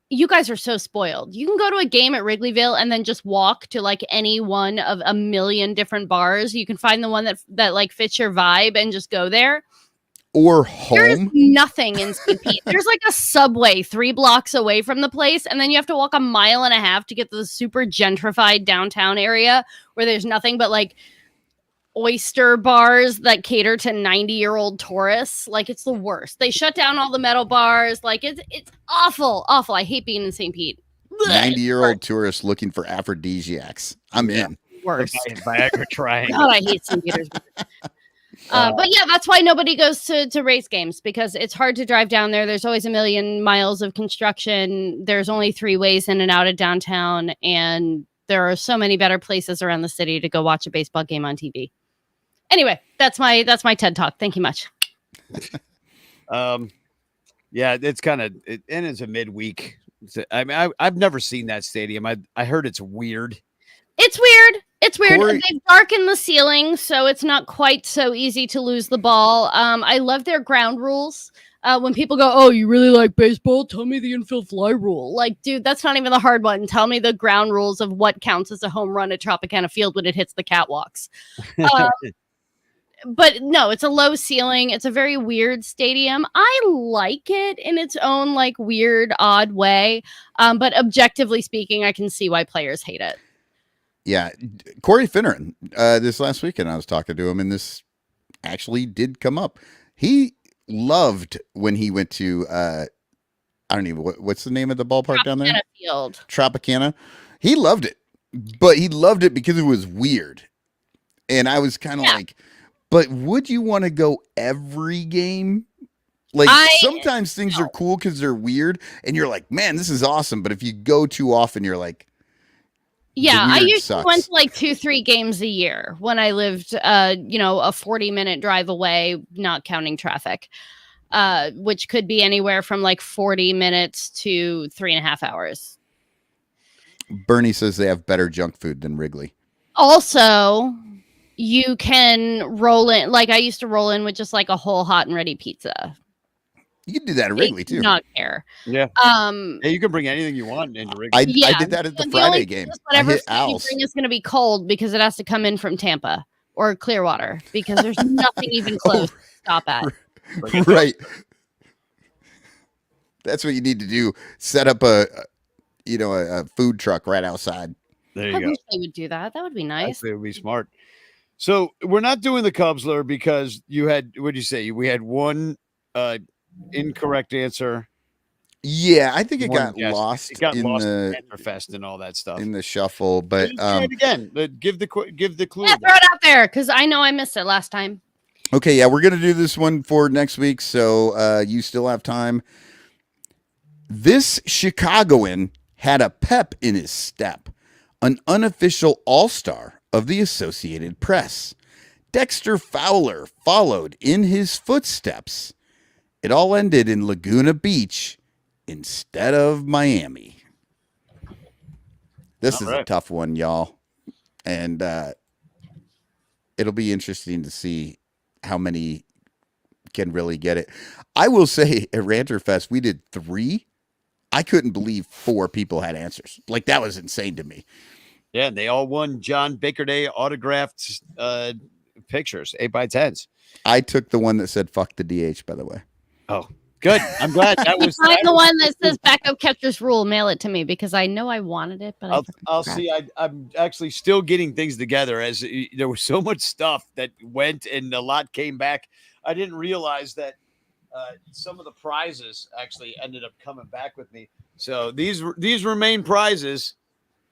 you guys are so spoiled. You can go to a game at Wrigleyville and then just walk to any one of a million different bars. You can find the one that fits your vibe and just go there. Or home. There's nothing in St. Pete. There's a Subway 3 blocks away from the place, and then you have to walk 1.5 miles to get to the super gentrified downtown area where there's nothing but oyster bars that cater to 90-year-old tourists. It's the worst. They shut down all the metal bars. It's awful. I hate being in St. Pete. 90-year-old tourists looking for aphrodisiacs. I'm in. Worse. Viagra Triangle. God, I hate St. Petersburg. But yeah, that's why nobody goes to race games, because it's hard to drive down there. There's always 1 million miles of construction. There's only 3 ways in and out of downtown, and there are so many better places around the city to go watch a baseball game on TV. Anyway, that's my TED Talk. Thank you much. Yeah, it's kind of, and it's a midweek. I've never seen that stadium. I heard it's weird. It's weird. It's weird. Corey- They've darkened the ceiling, so it's not quite so easy to lose the ball. I love their ground rules. When people go, "Oh, you really like baseball? Tell me the infield fly rule." Dude, that's not even the hard one. Tell me the ground rules of what counts as a home run at Tropicana Field when it hits the catwalks. but no, it's a low ceiling. It's a very weird stadium. I like it in its own like weird, odd way. But objectively speaking, I can see why players hate it. Yeah, Corey Finneran. This last weekend, I was talking to him, and this actually did come up. He loved when he went to I don't even what's the name of the ballpark down there? Field. Tropicana. He loved it, but he loved it because it was weird. And I was kind of like, but would you want to go every game? Like sometimes things are cool because they're weird, and you're like, man, this is awesome. But if you go too often, you're like, yeah, I usually sucks. went to like 2-3 games a year when I lived, a 40-minute drive away, not counting traffic, which could be anywhere from like 40 minutes to 3.5 hours. Bernie says they have better junk food than Wrigley. Also, you can roll in, like I used to roll in with just like a whole hot and ready pizza. You can do that at Wrigley too. Not care. Yeah. Yeah, you can bring anything you want into Wrigley. I did that at the Friday game. Whatever you bring is going to be cold because it has to come in from Tampa or Clearwater because there's nothing even close to stop at. Right. That's what you need to do. Set up a food truck right outside. There you I go. wish they would do that. That would be nice. Actually, it would be smart. So we're not doing the Cubsler because you had, what did you say? We had one incorrect answer. Yeah, I think it got lost. It got lost in the Fest and all that stuff. in the shuffle. But try it again. Give the clue. Yeah, throw it out there because I know I missed it last time. Okay, yeah, we're gonna do this one for next week, so you still have time. This Chicagoan had a pep in his step, an unofficial all-star of the Associated Press. Dexter Fowler followed in his footsteps. It all ended in Laguna Beach instead of Miami. This is a tough one, y'all. And it'll be interesting to see how many can really get it. I will say at Ranter Fest, we did 3. I couldn't believe 4 people had answers. Like, that was insane to me. Yeah, and they all won John Baker Day autographed pictures, 8x10s. I took the one that said "fuck the DH." By the way. Oh, good. I'm glad that was. Find the one that says "backup catcher's rule." Mail it to me because I know I wanted it, but I'll see. I'm actually still getting things together as there was so much stuff that went and a lot came back. I didn't realize that some of the prizes actually ended up coming back with me. So these remain prizes.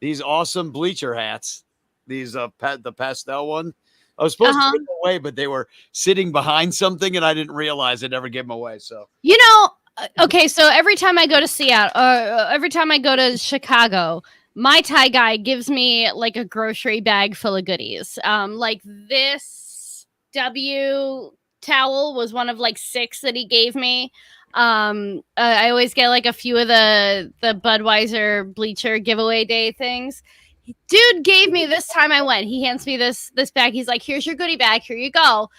These awesome bleacher hats. These the pastel one. I was supposed to give them away, but they were sitting behind something, and I didn't realize I'd never give them away. So okay. So every time I go to Seattle, every time I go to Chicago, my Thai guy gives me like a grocery bag full of goodies. Like this W towel was one of like 6 that he gave me. I always get like a few of the Budweiser bleacher giveaway day things. Dude gave me this time I went. He hands me this bag. He's like, "Here's your goodie bag. Here you go."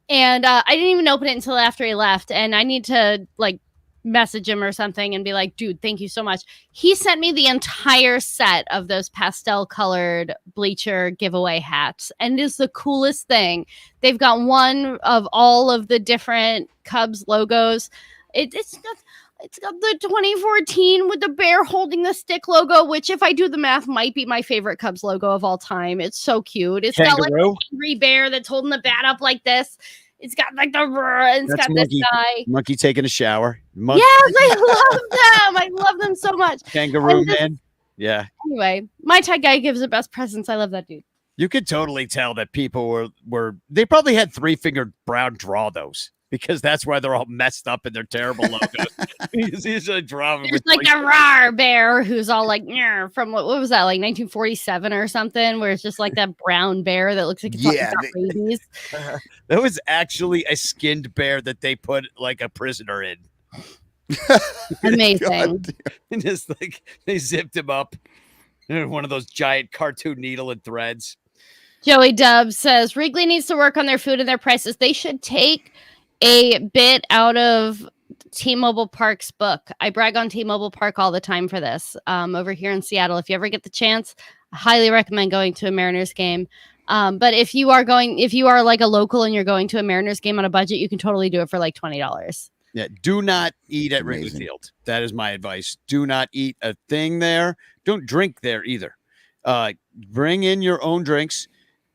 And I didn't even open it until after he left. And I need to like message him or something and be like, "Dude, thank you so much." He sent me the entire set of those pastel colored bleacher giveaway hats. And it is the coolest thing. They've got one of all of the different Cubs logos. It's got the 2014 with the bear holding the stick logo, which, if I do the math, might be my favorite Cubs logo of all time. It's so cute. It's got like an angry bear that's holding the bat up like this. It's got like the and it's got this guy. Monkey taking a shower. Yes, I love them. I love them so much. Kangaroo man. Yeah. Anyway, my Thai guy gives the best presents. I love that dude. You could totally tell that people were they probably had 3-fingered Brown draw those. Because that's why they're all messed up and they're terrible logos. He's a drama. There's like a rawr bear who's all like from what was that, like 1947 or something, where it's just like that brown bear that looks like it's got rabies. That was actually a skinned bear that they put like a prisoner in. Amazing. And just like they zipped him up in one of those giant cartoon needle and threads. Joey Dubs says Wrigley needs to work on their food and their prices. They should take a bit out of T-Mobile Park's book. I brag on T-Mobile Park all the time for this. Over here in Seattle, if you ever get the chance, I highly recommend going to a Mariners game. But if you are like a local and you're going to a Mariners game on a budget, you can totally do it for like $20. Yeah, do not eat at Wrigley Amazing. Field. That is my advice. Do not eat a thing there. Don't drink there either. Bring in your own drinks.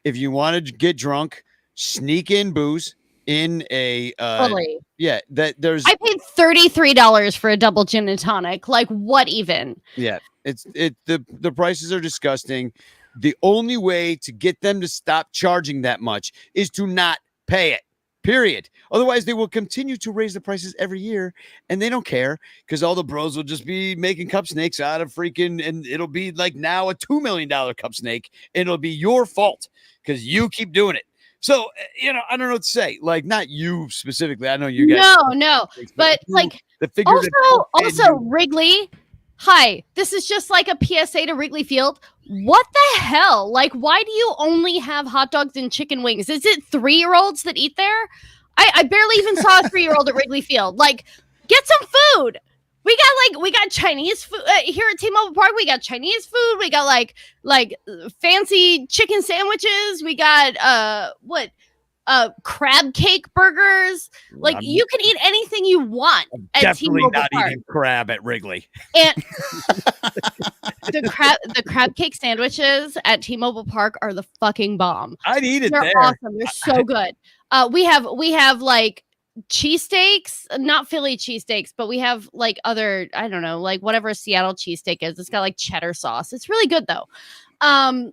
If you want to get drunk, sneak in booze in a Totally. yeah. There's I paid $33 for a double gin and tonic. Like, what even? yeah. The prices are disgusting. The only way to get them to stop charging that much is to not pay it. Period. Otherwise, they will continue to raise the prices every year, and they don't care because all the bros will just be making cup snakes out of freaking, and it'll be like now a $2 million cup snake, and it'll be your fault because you keep doing it. So, I don't know what to say. Like, not you specifically. I know you guys. No, but like, the figure also Wrigley. Hi, this is just like a PSA to Wrigley Field. What the hell? Like, why do you only have hot dogs and chicken wings? Is it 3-year-olds that eat there? I barely even saw a 3-year-old at Wrigley Field. Like, get some food. We got Chinese food here at T-Mobile Park. We got Chinese food. We got like fancy chicken sandwiches. We got crab cake burgers. Like, you can eat anything you want at definitely T-Mobile not Park. eating crab at Wrigley. And the crab cake sandwiches at T-Mobile Park are the fucking bomb. I'd eat it They're there. awesome. They're so good. We have like cheesesteaks, not Philly cheesesteaks, but we have like other, I don't know, like whatever a Seattle cheesesteak is. It's got like cheddar sauce. It's really good though. The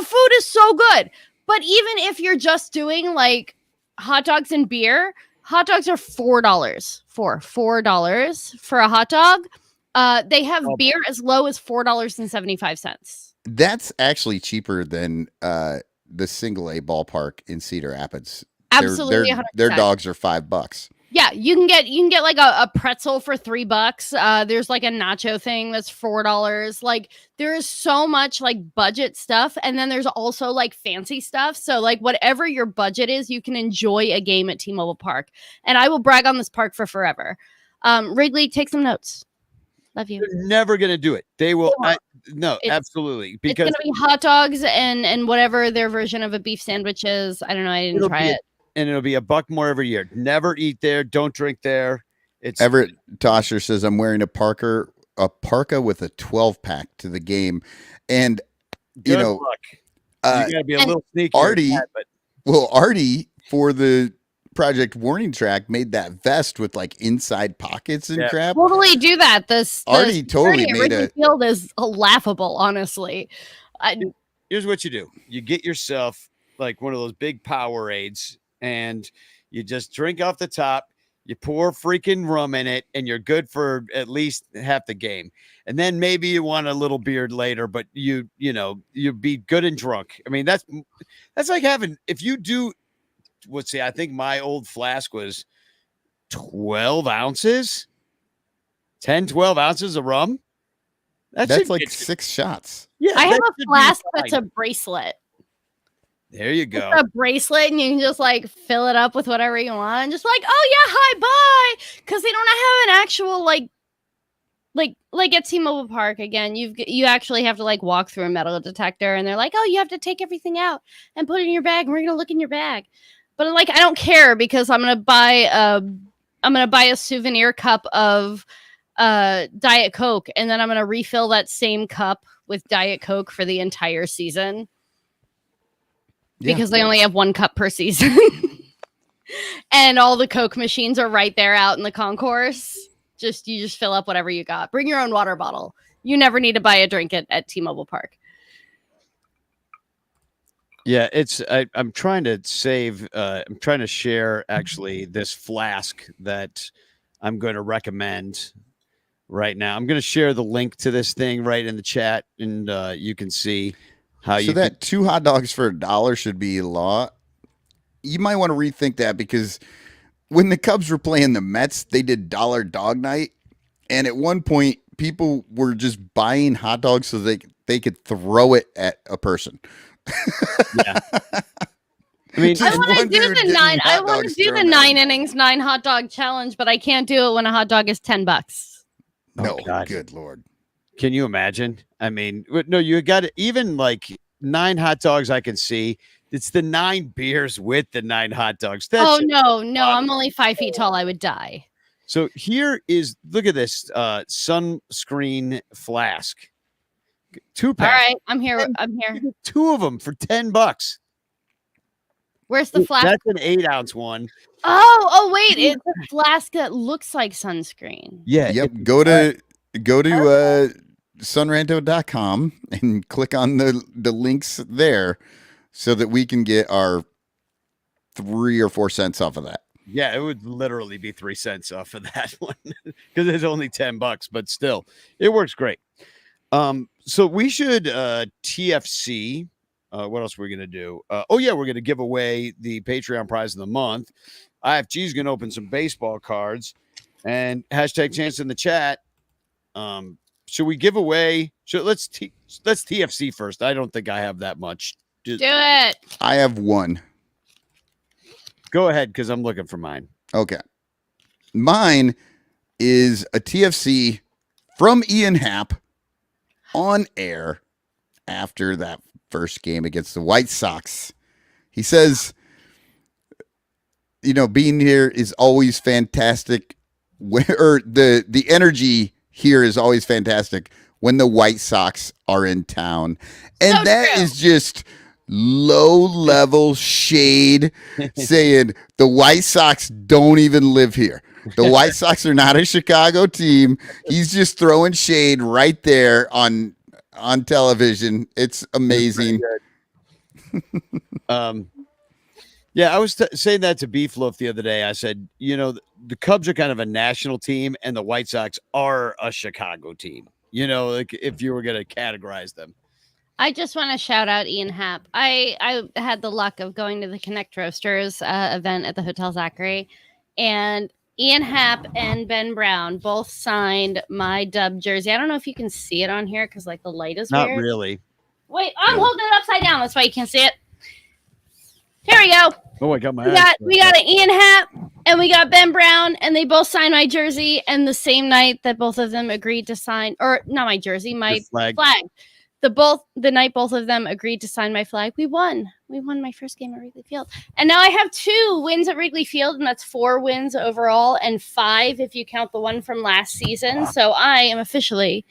food is so good. But even if you're just doing like hot dogs and beer, hot dogs are $4 for a hot dog. They have beer as low as $4.75. That's actually cheaper than the single A ballpark in Cedar Rapids. Absolutely, their 100%. dogs are $5. Yeah, you can get like a pretzel for $3. There's like a nacho thing that's $4. Like, there is so much like budget stuff, and then there's also like fancy stuff. So like whatever your budget is, you can enjoy a game at T-Mobile Park. And I will brag on this park for forever. Wrigley, take some notes. Love you. They're never gonna do it. They will. It's Absolutely. Because it's gonna be hot dogs and whatever their version of a beef sandwich is. I don't know. I didn't try it. And it'll be $1 more every year. Never eat there. Don't drink there. It's Everett Tosher says I'm wearing a parka with a 12-pack to the game, and good luck. You gotta be a little sneaky. Artie for the Project Warning Track made that vest with like inside pockets and crap. Totally do that. Artie totally made a field is laughable, honestly. Here's what you do: you get yourself like one of those big Powerades, and you just drink off the top. You pour freaking rum in it, and you're good for at least half the game. And then maybe you want a little beer later, but you be good and drunk. I mean, that's like having, if you do, let's see, I think my old flask was 12 ounces, 12 ounces of rum. That's like 6 shots. Yeah, I have a flask that's a bracelet. There you go. It's a bracelet, and you can just like fill it up with whatever you want, and just like, oh yeah, hi, bye. Because they don't have an actual like at T-Mobile Park again. You actually have to like walk through a metal detector, and they're like, oh, you have to take everything out and put it in your bag. And we're gonna look in your bag, but like I don't care because I'm gonna buy a souvenir cup of Diet Coke, and then I'm gonna refill that same cup with Diet Coke for the entire season. Because they only have 1 cup per season. And all the Coke machines are right there out in the concourse. You just fill up whatever you got. Bring your own water bottle. You never need to buy a drink at T-Mobile Park. Yeah, I'm trying to save, I'm trying to share actually this flask that I'm going to recommend right now. I'm going to share the link to this thing right in the chat, and you can see how you. So that 2 hot dogs for $1 should be law. You might want to rethink that, because when the Cubs were playing the Mets, they did dollar dog night, and at one point people were just buying hot dogs so they could throw it at a person. Yeah. I mean, I want to do the 9 innings, 9 hot dog challenge, but I can't do it when a hot dog is $10. No, God. Good Lord. Can you imagine? I mean, no, you got to, even like 9 hot dogs I can see. It's the 9 beers with the 9 hot dogs. Oh That's no, I'm only 5 feet tall. I would die. So here is, look at this sunscreen flask. 2-pack. All right, I'm here. I'm here. 2 of them for $10. Where's the flask? That's an 8-ounce one. Oh, wait, it's a flask that looks like sunscreen. Yeah. Yep. Go to sunranto.com and click on the links there so that we can get our 3 or 4 cents off of that. Yeah, it would literally be 3 cents off of that one because it's only $10, but still, it works great. So we should TFC. What else are we gonna do? We're gonna give away the Patreon prize of the month. IFG's gonna open some baseball cards and hashtag chance in the chat. Should we give away? Let's TFC first. I don't think I have that much. Do it. I have one. Go ahead, because I'm looking for mine. Okay. Mine is a TFC from Ian Happ on air after that first game against the White Sox. He says, being here is always fantastic. The energy here is always fantastic when the White Sox are in town. And So that true. is just low-level shade saying the White Sox don't even live here. The White Sox are not a Chicago team. He's just throwing shade right there on television. It's amazing. Yeah, I was saying that to Beefloaf the other day. I said, the Cubs are kind of a national team and the White Sox are a Chicago team. Like if you were going to categorize them. I just want to shout out Ian Happ. I had the luck of going to the Connect Roasters event at the Hotel Zachary, and Ian Happ and Ben Brown both signed my Dub jersey. I don't know if you can see it on here because the light is Not weird. really. Wait, I'm holding it upside down. That's why you can't see it. Here we go. Oh, I got my We got an Ian Happ and we got Ben Brown, and they both signed my jersey. And the same night that both of them agreed to sign, or not my jersey, my flag. The night both of them agreed to sign my flag, we won. We won my first game at Wrigley Field. And now I have 2 wins at Wrigley Field, and that's 4 wins overall, and 5 if you count the one from last season. So I am officially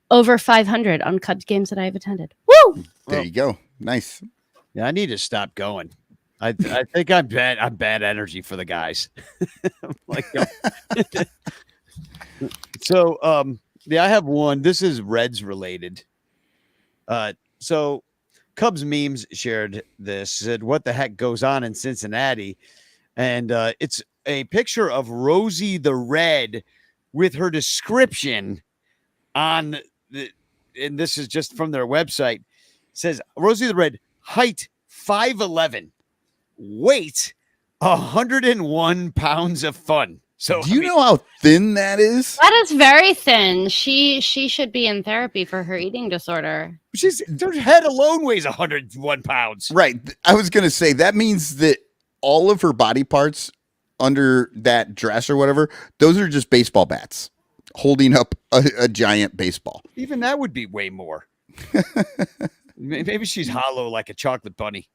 over 500 on Cubs games that I have attended. Woo! There you go. Nice. Yeah, I need to stop going. I think I'm bad. I'm bad energy for the guys. So I have one. This is Reds related. So Cubs memes shared this, said, what the heck goes on in Cincinnati? And it's a picture of Rosie the Red with her description on and this is just from their website. It says Rosie the Red, height 5'11", weight 101 pounds of fun. So do you know how thin that is? That is very thin. She should be in therapy for her eating disorder. Her head alone weighs 101 pounds. Right. I was going to say that means that all of her body parts under that dress or whatever, those are just baseball bats holding up a giant baseball. Even that would be way more. Maybe she's hollow like a chocolate bunny.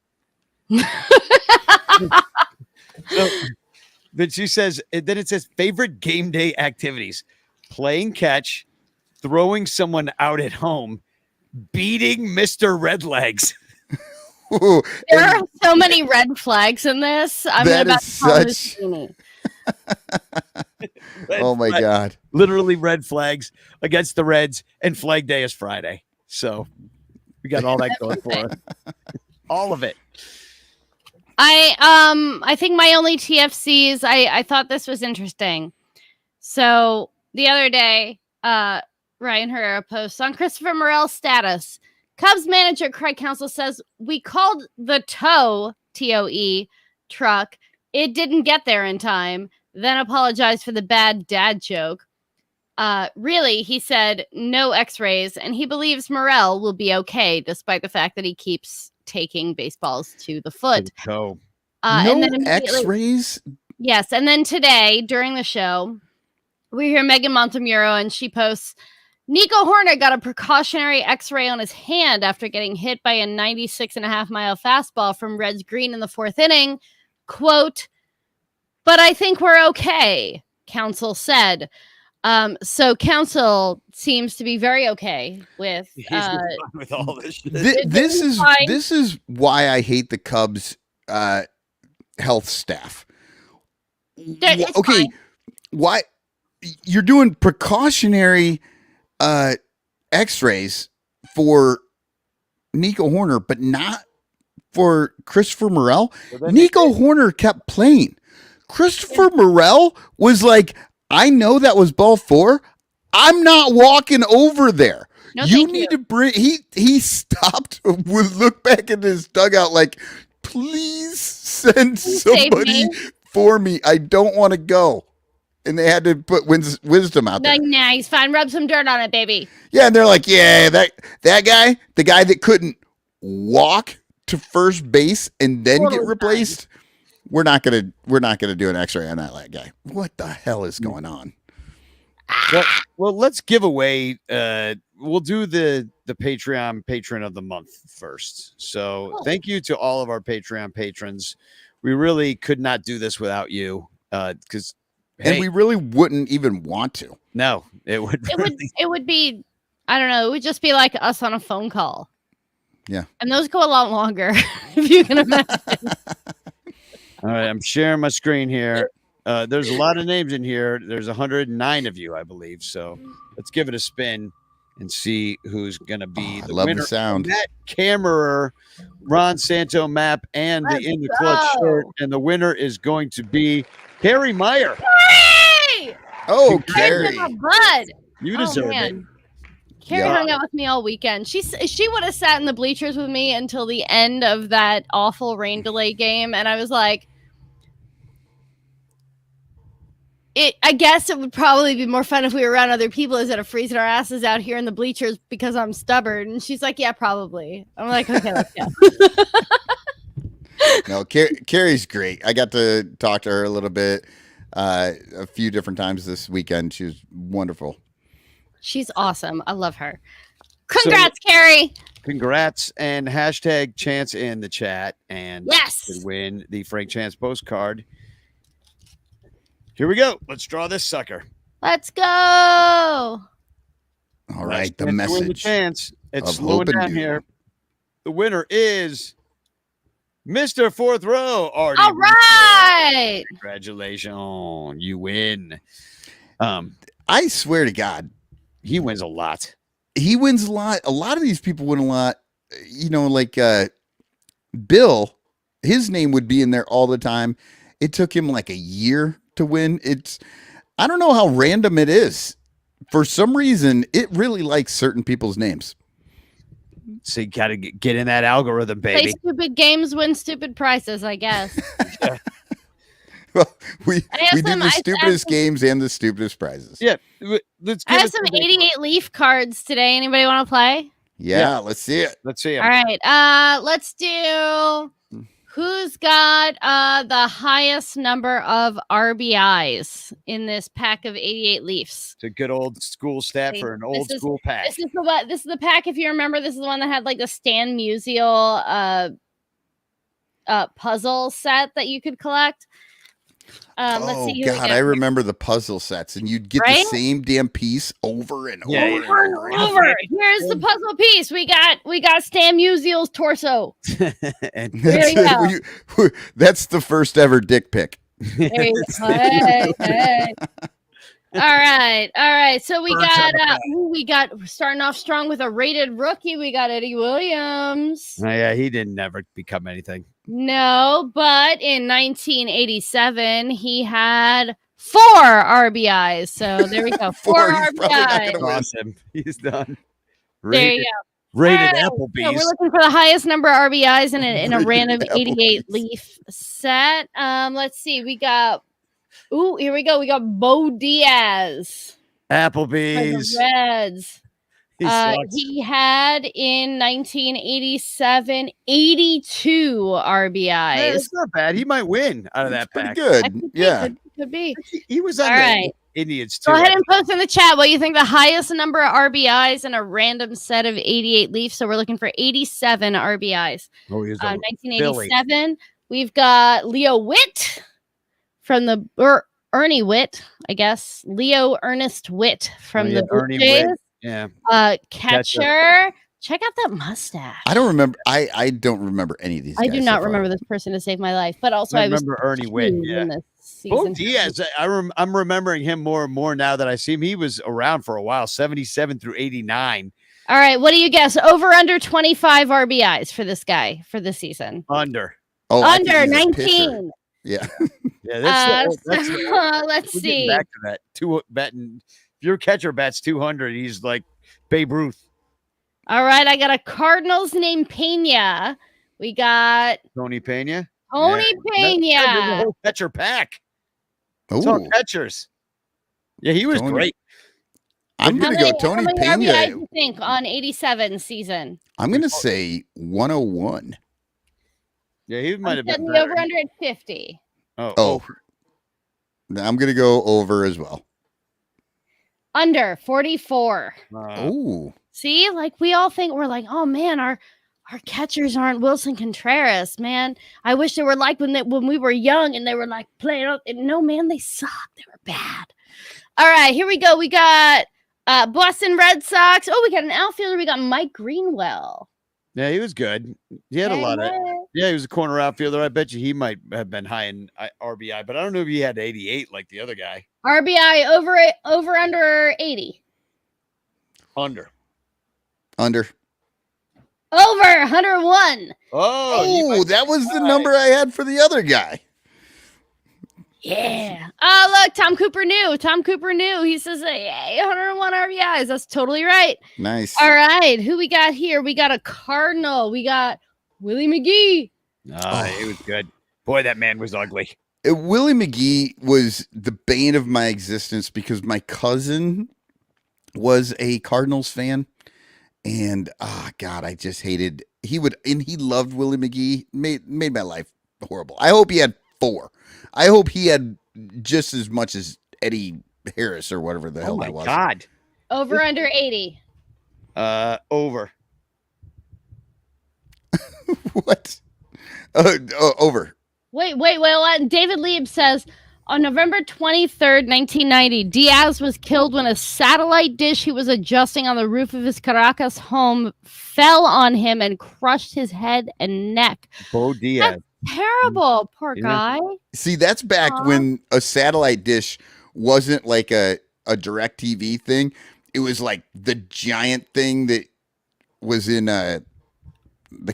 Then she says, then it says favorite game day activities: playing catch, throwing someone out at home, beating Mr. Redlegs. Ooh, There are so many red flags in this. I'm that about is to call such. Oh my God. Literally red flags against the Reds, and Flag Day is Friday. So we got all that going for us. All of it. I think my only TFCs, I thought this was interesting. So the other day, Ryan Herrera posts on Christopher Morel's status. Cubs manager Craig Counsell says, we called the TOE truck. It didn't get there in time. Then apologized for the bad dad joke. Really, he said, no x-rays, and he believes Morel will be okay, despite the fact that he keeps taking baseballs to the foot. No And then X-rays? Yes, and then today, during the show, we hear Megan Montemuro, and she posts, Nico Horner got a precautionary X-ray on his hand after getting hit by a 96.5-mile fastball from Reds Green in the 4th inning. Quote, "But I think we're okay," Counsell said. So Counsell seems to be very okay with with all this shit. This is why I hate the Cubs health staff. It's Okay, fine. why you're doing precautionary X-rays for Nico Horner, but not for Christopher Morel? Nico Horner kept playing. Christopher Morel was like, I know that was ball 4. I'm not walking over there. No, You need to bring. He stopped. Would look back at his dugout like, please send somebody for me. I don't want to go. And they had to put Wisdom out there. Like, nah, he's fine. Rub some dirt on it, baby. Yeah, and they're like, yeah, that guy, the guy that couldn't walk to first base and then Totally get replaced. We're not gonna do an X-ray on that guy. What the hell is going on? Well, let's give away. We'll do the Patreon patron of the month first. So thank you to all of our Patreon patrons. We really could not do this without you, because And we really wouldn't even want to. No, it would. It would be. I don't know. It would just be like us on a phone call. Yeah, and those go a lot longer, if you can imagine. All right, I'm sharing my screen here. There's a lot of names in here. There's 109 of you, I believe. So let's give it a spin and see who's going to be the love winner. the sound. Matt Kammerer, Ron Santo map, and the In the Clutch shirt. And the winner is going to be Carrie Meyer. Hey! Oh, Carrie. Bud. You deserve it. Carrie hung out with me all weekend. She would have sat in the bleachers with me until the end of that awful rain delay game, and I was like, I guess it would probably be more fun if we were around other people instead of freezing our asses out here in the bleachers because I'm stubborn. And she's like, yeah, probably. I'm like, okay, let's go. No, Carrie's great. I got to talk to her a little bit, a few different times this weekend. She was wonderful. She's awesome. I love her. Congrats, Carrie. Congrats, and hashtag Chance in the chat, and yes, to win the Frank Chance postcard. Here we go. Let's draw this sucker. Let's go. All right, the message. The chance. It's slowing down here. The winner is Mr. Fourth Row. All right. Congratulations. You win. I swear to God, he wins a lot. He wins a lot. A lot of these people win a lot. You know, like Bill, his name would be in there all the time. It took him like a year to win. I don't know how random it is. For some reason, it really likes certain people's names. So you got to get in that algorithm, baby. Play stupid games, win stupid prizes, I guess. Well, we do the stupidest games and the stupidest prizes. Yeah. I have some 88 Leaf cards today. Anybody want to play? Yeah, let's see it. Let's see it. All right. Let's do who's got the highest number of RBIs in this pack of 88 Leafs. It's a good old school stat for an old school pack. This is the pack, if you remember, this is the one that had like the Stan Musial puzzle set that you could collect. Let's see who God, I remember the puzzle sets, and you'd get the same damn piece over and over and over. Here's the puzzle piece. We got Stan Musial's torso. And that's the first ever dick pic. Hey. All right. So we got starting off strong with a rated rookie. We got Eddie Williams. Oh, yeah, he didn't never become anything. No, but in 1987 he had 4 RBIs. So there we go. 4 RBIs. Awesome. He's done. There you go. Rated Applebee's. So we're looking for the highest number of RBIs in a random 88 Leaf set. Let's see. We got. Here we go. We got Bo Diaz. Applebee's. Reds. He had in 1987 82 RBIs. Yeah, it's not bad. He might win out of that pretty pack. good. Could be. He was on all right. Indians too. Go ahead and post in the chat what you think the highest number of RBIs in a random set of 88 Leafs. So we're looking for 87 RBIs. Oh, he was a 1987. We've got Leo Witt from the Ernie Witt, I guess. Leo Ernest Witt from the Blue Ernie Jays. Witt. Yeah. Catcher. Check out that mustache. I don't remember. I don't remember any of these. I guys do not so far. remember this person to save my life, but also I I was remember Ernie Witt. Yeah. in this Bo season. Diaz, I'm remembering him more and more now that I see him. He was around for a while, 77 through 89. All right, what do you guess? Over under 25 RBIs for this guy for this season? Under. Oh, Under 19. Yeah. Yeah, Let's we're getting see. back to that. If your catcher bats 200, he's like Babe Ruth. All right, I got a Cardinals named Pena. We got Tony Pena. Tony There's a Pena. whole catcher pack. It's all Oh, catchers. Yeah, he was Tony. great. I'm gonna go Tony how many RBIs Pena. do you think on 87 season? I'm gonna say 101. Yeah, he might have Setting been the better. over under at 50. Oh, I'm gonna go over as well. Under 44. Oh, See, like we all think we're like, oh man, our catchers aren't Wilson Contreras, man. I wish they were like when we were young and they were like playing up. No, man, they suck. They were bad. All right, here we go. We got Boston Red Sox. Oh, we got an outfielder. We got Mike Greenwell. Yeah, he was good. He had a lot of. Yeah, he was a corner outfielder. I bet you he might have been high in RBI, but I don't know if he had 88 like the other guy. RBI over under 80. Under. under. Over 101. Oh, that was the number I had for the other guy. Yeah. Oh, look, Tom Cooper knew. He says, hey, 101 RBIs. That's totally right. Nice. All right. Who we got here? We got a Cardinal. We got Willie McGee. It was good. Boy, that man was ugly. Willie McGee was the bane of my existence because my cousin was a Cardinals fan. And God, I just hated he loved Willie McGee. Made my life horrible. I hope he had 4. I hope he had just as much as Eddie Harris or whatever the hell that was. God. Over under 80. Over. What? Over. Wait. David Lieb says on November 23rd, 1990, Diaz was killed when a satellite dish he was adjusting on the roof of his Caracas home fell on him and crushed his head and neck. Bo Diaz. That's terrible. Poor guy. See, that's back when a satellite dish wasn't like a direct TV thing. It was like the giant thing that was in the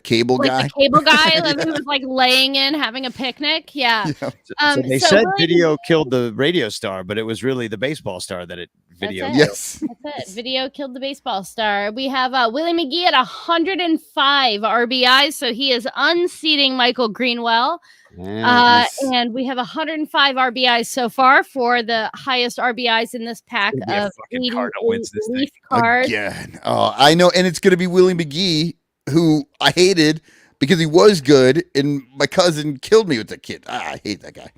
cable guy. The cable guy that was like laying in having a picnic. Yeah. So they said video killed the radio star, but it was really the baseball star that it video. Yes. That's it. Video killed the baseball star. We have Willie McGee at 105 RBIs, so he is unseating Michael Greenwell. And we have 105 RBIs so far for the highest RBIs in this pack of 80 Leaf cards. Again. Oh, I know, and it's going to be Willie McGee, who I hated because he was good, and my cousin killed me with the kid. I hate that guy.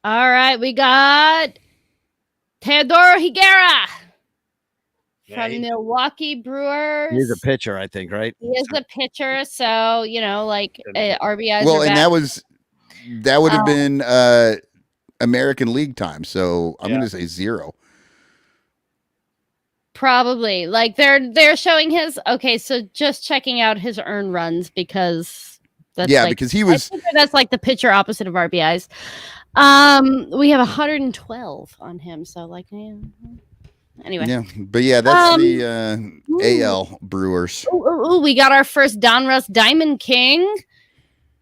All right, we got Teodoro Higuera from Milwaukee Brewers. He's a pitcher, I think, right? He is a pitcher, so RBIs. Well, are and bad. that would have been American League time, so I'm going to say 0. Probably. Like they're showing his so just checking out his earn runs because that's because he was that's like the pitcher opposite of RBIs. We have 112 on him, so anyway. Yeah, but that's the AL Brewers. Ooh, we got our first Donruss Diamond King.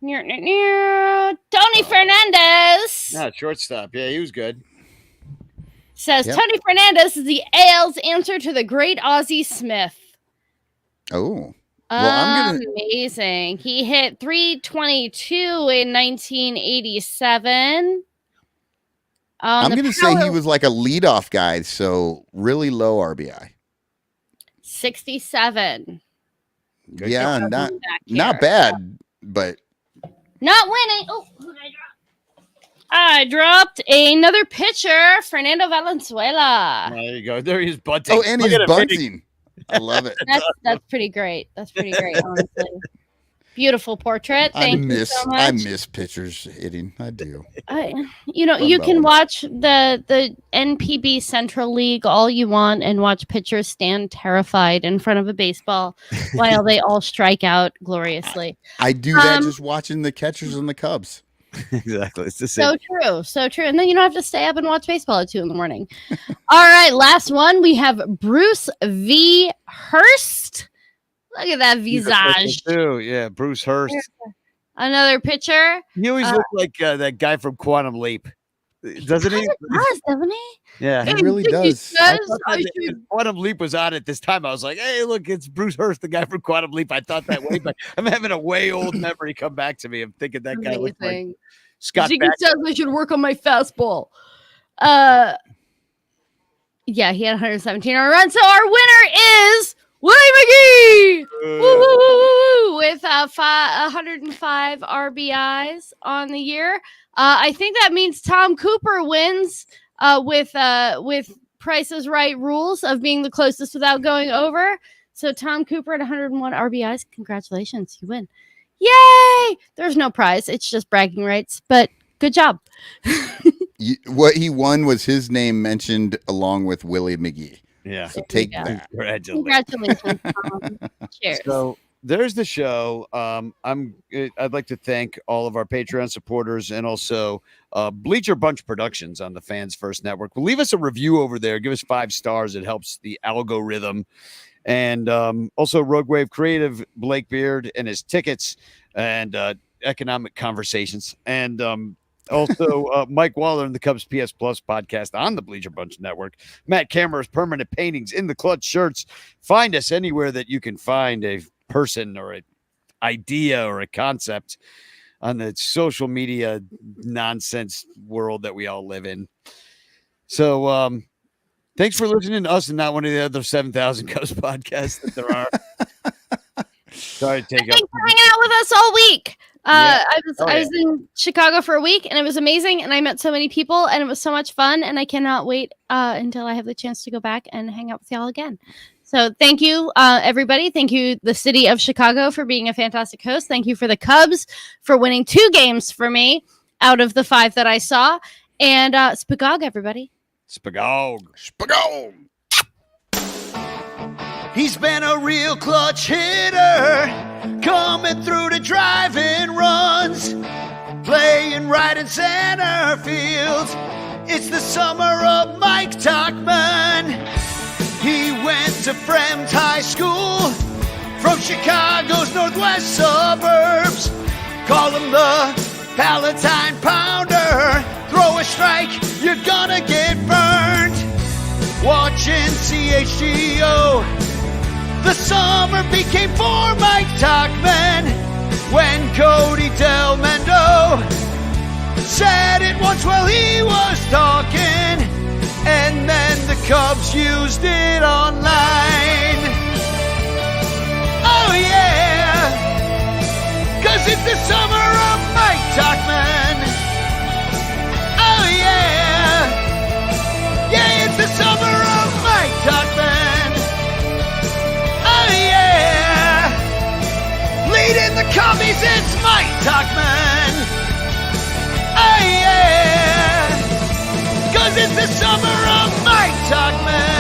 Tony Fernandez. Shortstop. Yeah, he was good. Says Tony Fernandez is the AL's answer to the great Ozzie Smith. Oh. Well, amazing. He hit 322 in 1987. I'm going to say he was like a leadoff guy, so really low RBI. 67. Good not bad, but not winning. Oh, who did I drop? I dropped another pitcher, Fernando Valenzuela. There you go. There he is bunting. Oh, and Look he's at him hitting. bunting. I love it. That's pretty great. That's pretty great, honestly. Beautiful portrait. Thank you so much. I miss pitchers hitting. I do. You can watch the NPB Central League all you want and watch pitchers stand terrified in front of a baseball while they all strike out gloriously. I do that just watching the catchers and the Cubs. Exactly. It's the same. So true. And then you don't have to stay up and watch baseball at 2 a.m. All right, last one. We have Bruce V. Hurst. Look at that visage. Yeah, Bruce Hurst. Another pitcher. He always looks like that guy from Quantum Leap, doesn't he? Doesn't he? Yeah, he really does. Quantum Leap was on at this time. I was like, hey, look, it's Bruce Hurst, the guy from Quantum Leap. I thought that way, but I'm having a way old memory come back to me. I'm thinking that guy looks like Scott Ziggy says I should work on my fastball. Yeah, he had 117 runs. So our winner is Willie McGee with 105 RBIs on the year. I think that means Tom Cooper wins with Price is Right rules of being the closest without going over. So Tom Cooper at 101 RBIs. Congratulations, you win. Yay! There's no prize. It's just bragging rights, but good job. What he won was his name mentioned along with Willie McGee. Yeah. So take that. Congratulations. Tom. Cheers. So there's the show. I'd like to thank all of our Patreon supporters and also Bleacher Bunch Productions on the Fans First Network. Leave us a review over there. Give us 5 stars. It helps the algorithm. And also Rogue Wave Creative, Blake Beard and his tickets and economic conversations. And also Mike Waller and the Cubs PS Plus podcast on the Bleacher Bunch Network. Matt Cameron's permanent paintings in the clutch shirts. Find us anywhere that you can find a person or an idea or a concept on the social media nonsense world that we all live in. So thanks for listening to us and not one of the other 7,000 Cubs podcasts that there are. Sorry to take up. Thanks for hanging out with us all week. I was in Chicago for a week and it was amazing and I met so many people and it was so much fun and I cannot wait until I have the chance to go back and hang out with y'all again. So thank you, everybody. Thank you, the city of Chicago, for being a fantastic host. Thank you for the Cubs for winning 2 games for me out of the 5 that I saw. And Spagog, everybody. Spagog. He's been a real clutch hitter, coming through to drive-in runs, playing right in center field. It's the summer of Mike Tachman. He went to Fremd High School from Chicago's northwest suburbs. Call him the Palatine Pounder. Throw a strike, you're gonna get burned. Watching CHGO, the summer became for Mike Tachman when Cody Del Mendo said it once while he was talking, and then the Cubs used it online. Oh yeah, 'cause it's the summer of Mike Tachman. Oh yeah, yeah, it's the summer of Mike Tachman. Oh yeah, leading the Cubbies, it's Mike Tachman. Oh yeah, 'cause it's the summer of Mike Tachman.